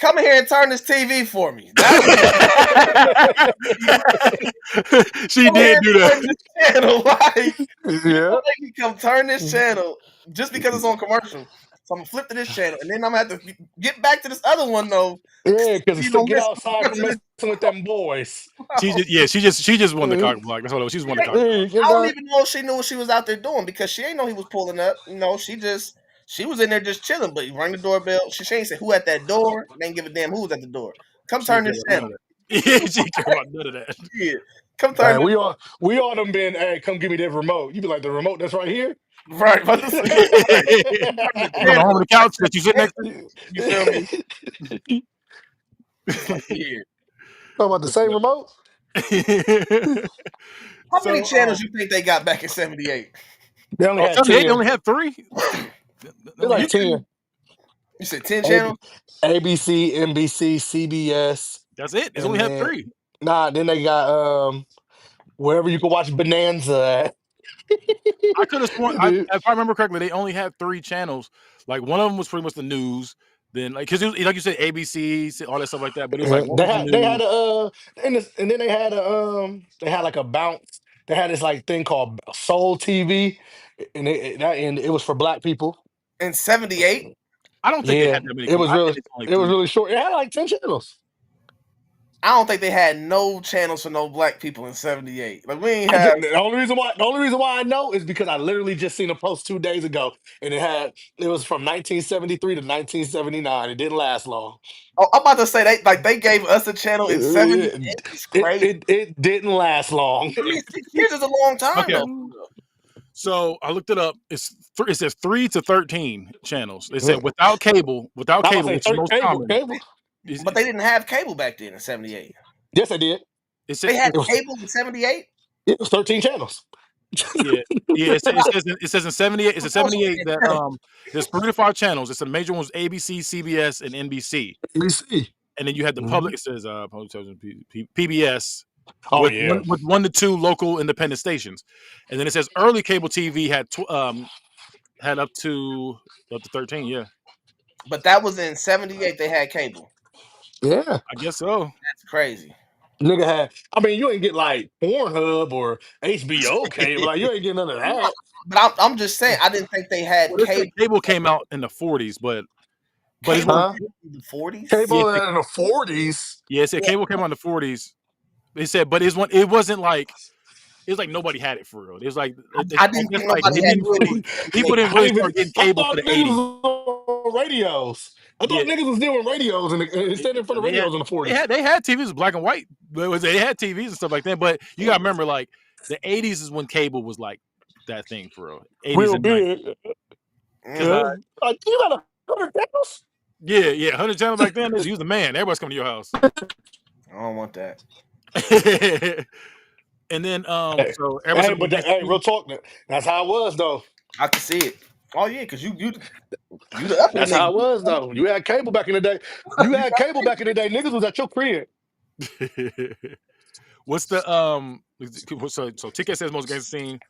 come in here and turn this TV for me. She did do that. Turn this channel, yeah. You come turn this channel just because it's on commercial. So I'm gonna flip to this channel, and then I'm gonna have to get back to this other one though. Yeah, because don't get miss- outside from messing with them boys. She just won the cock block. That's what it was. She just won the cock block. I don't even know if she knew what she was out there doing because she ain't know he was pulling up. She just She was in there just chilling, but you rang the doorbell. She ain't say who at that door. They ain't give a damn who was at the door. Come She ain't turn care this about none channel. of that. Yeah, she ain't care about none of that. Yeah, come turn Hey, this. we all done been, hey, come give me that remote. You be like, the remote that's right here? Right, about to say, right. Turn the It's on the channel. home of the couch that you sit next to. You feel me? It's like, yeah. Talking about the same remote? How many So, channels you think they got back in '78? They only had 78, they 10. only had 3. They They're only like had 10. You said 10 A- channels? ABC, NBC, CBS, That's it. It's and only had then 3. then they got wherever you can watch Bonanza at. I could have sworn, Dude. if I remember correctly, they only had 3 channels. Like one of them was pretty much the news. Then, like, because like you said, ABC, all that stuff like that. But it was like what was the They news? had a and then they had like a bounce. They had this like thing called Soul TV, and it was for black people. In '78? I don't think they Yeah, had that many. it was I think really it's only 3. short. It had like 10 channels. I don't think they had no channels for no black people in '78. Like we ain't I have. just, the only reason why I know is because I literally just seen a post 2 days ago, and it was from 1973 to 1979. It didn't last long. Oh, I'm about to say they gave us a channel in '78. It's crazy. It didn't last long. I mean, 6 years is a long time Okay, though. so I looked it up. It says 3 to 13 channels. They said I'm without cable, about to say which is most common. cable. But they didn't have cable back then in '78. Yes, I did. It said They had It was cable in '78. it was 13 channels. yeah, yeah. It says in 78. It's a 78 that Incredible. there's 3 to 5 channels. It's the major ones: ABC, CBS, and NBC. Let me see. And then you had the public. It says public television, PBS, Oh with yeah. 1 to 2 local independent stations. And then it says early cable TV had up to 13. Yeah, But that was in '78. They had cable. Yeah. I guess so. That's crazy. Nigga had, I mean, you ain't get like Pornhub or HBO cable. Like, you ain't get none of that. But I'm just saying, I didn't think they had Well, they said cable. cable came out in the 40s, but it's one. Cable Huh? in the '40s. Yeah, Cable in the 40s. it said cable came out in the 40s. They said, but it wasn't like it was like nobody had it for real. It was like I I didn't guess think like nobody had cable. people didn't I really didn't even, start getting I cable for thought the niggas 80s. was on radios. I Yeah, thought niggas was doing radios and standing for the they had radios in the 40s. they had TVs black and white. They had TVs and stuff like that. But you gotta remember, like the 80s is when cable was like that thing for real. 80s Real and 90s. big. Because Yeah. Like, you got 100 channels? yeah, 100 channels back then. You was the man. Everybody's coming to your house. I don't want that. And then Hey, so everybody said the next hey, real movie. talk. That's how it was, though. I can see it. Oh yeah, because you the uppity That's how it nigga. was, though. You had cable back in the day. You had cable back in the day. Niggas was at your crib. What's the so Ticket says most gangster scene.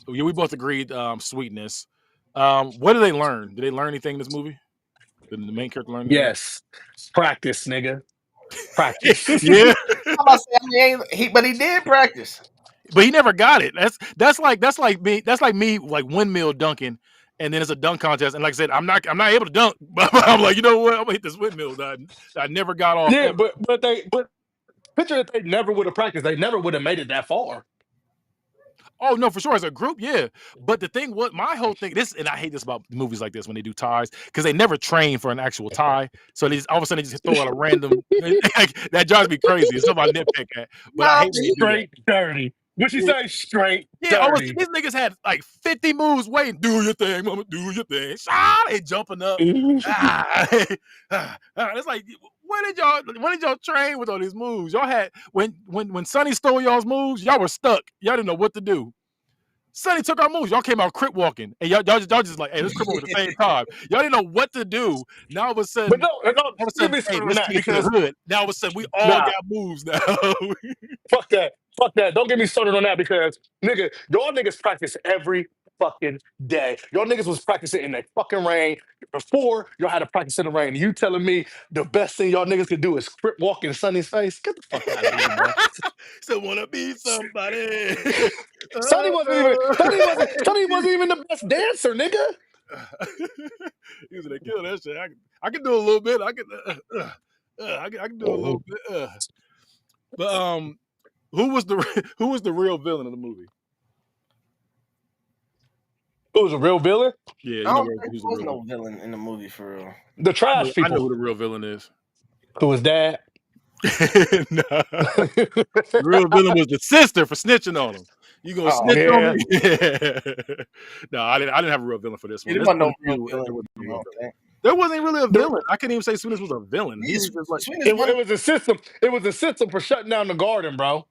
Yeah, we both agreed. Sweetness. What did they learn? Did they learn anything in this movie? Did the main character learn anything? Yes. Practice, nigga. Practice. Yeah, I'm about to say, but he did practice. but he never got it. That's like me like windmill dunking, and then it's a dunk contest. And like I said, I'm not able to dunk, but I'm like, you know what? I'm gonna hit this windmill that I never got off Yeah, ever. but picture if they never would have practiced, they never would have made it that far. Oh no, for sure as a group, yeah. But the thing, what my whole thing, and I hate this about movies like this when they do ties because they never train for an actual tie. So they all of a sudden they just throw out a random. That drives me crazy. It's something I nitpick at, but I Nah, hate when they do that. Straight dirty. What you say? Straight Yeah, dirty. these niggas had like 50 moves waiting. Do your thing, mama. Do your thing. They jumping up. It's like, when did y'all train with all these moves? Y'all had when Sonny stole y'all's moves, y'all were stuck. Y'all didn't know what to do. Sonny took our moves. Y'all came out crip walking, and y'all just like, hey, let's crip walk at the same time. Y'all didn't know what to do. Now all of a But sudden, no, give me hey, something on let's that take it to the because hood. Now all of a sudden, we all nah, got moves now. fuck that. Fuck that. Don't get me started on that because nigga, y'all niggas practice every fucking day. Y'all niggas was practicing in the fucking rain. Before y'all had to practice in the rain. You telling me the best thing y'all niggas could do is crip walk in Sonny's face? Get the fuck out of here, man. Still wanna be somebody. Sonny wasn't even the best dancer, nigga. He was gonna kill that shit. I can do a little bit. I can do a little bit. But who was the who was the real villain of the movie? Who was a real villain? Yeah, I you know don't think who's there the was real no villain in the movie for real. The trash I know people. who the real villain is. Who was dad? Nah. The real villain was the sister for snitching on him. You gonna Oh, snitch on Yeah. me? Yeah. No, I didn't have a real villain for this yeah, one. there This wasn't one no real too, villain. there wasn't no You real know, villain. There wasn't really a The- villain. I couldn't even say Sweetness was a villain. He was just like Sweetness one. it was a system. It was a system for shutting down the garden, bro.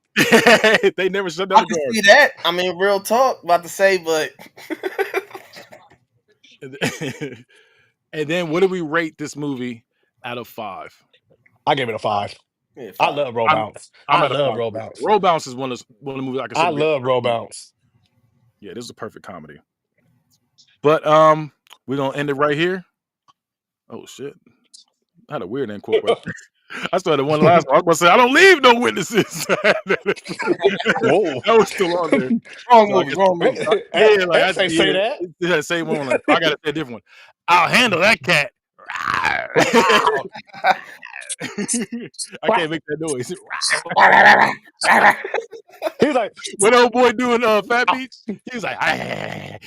they never shut down I the can guard. see that. I mean, real talk. About to say, but And then what do we rate this movie out of 5? I gave it a 5. yeah, I 5. love Roll I'm Bounce. I'm I at a 5. love Roll Bounce. Roll Bounce is one of the movies I consider I to be a love perfect Roll comedy. Bounce. Yeah, this is a perfect comedy. But we're gonna end it right here. Oh shit. I had a weird end quote right there. I started one last one. I was gonna say I don't leave no witnesses. Whoa. That was still on there. Wrong So I movie. guess Wrong movie. yeah, like I Ants ain't say that. it had the same one. Like I gotta say a different one. I'll handle that cat. Wow. I can't make that noise. He's like, What old boy doing Fat Beach? He was like, yeah.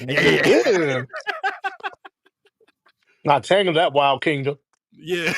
I tangled that Wild Kingdom. yeah.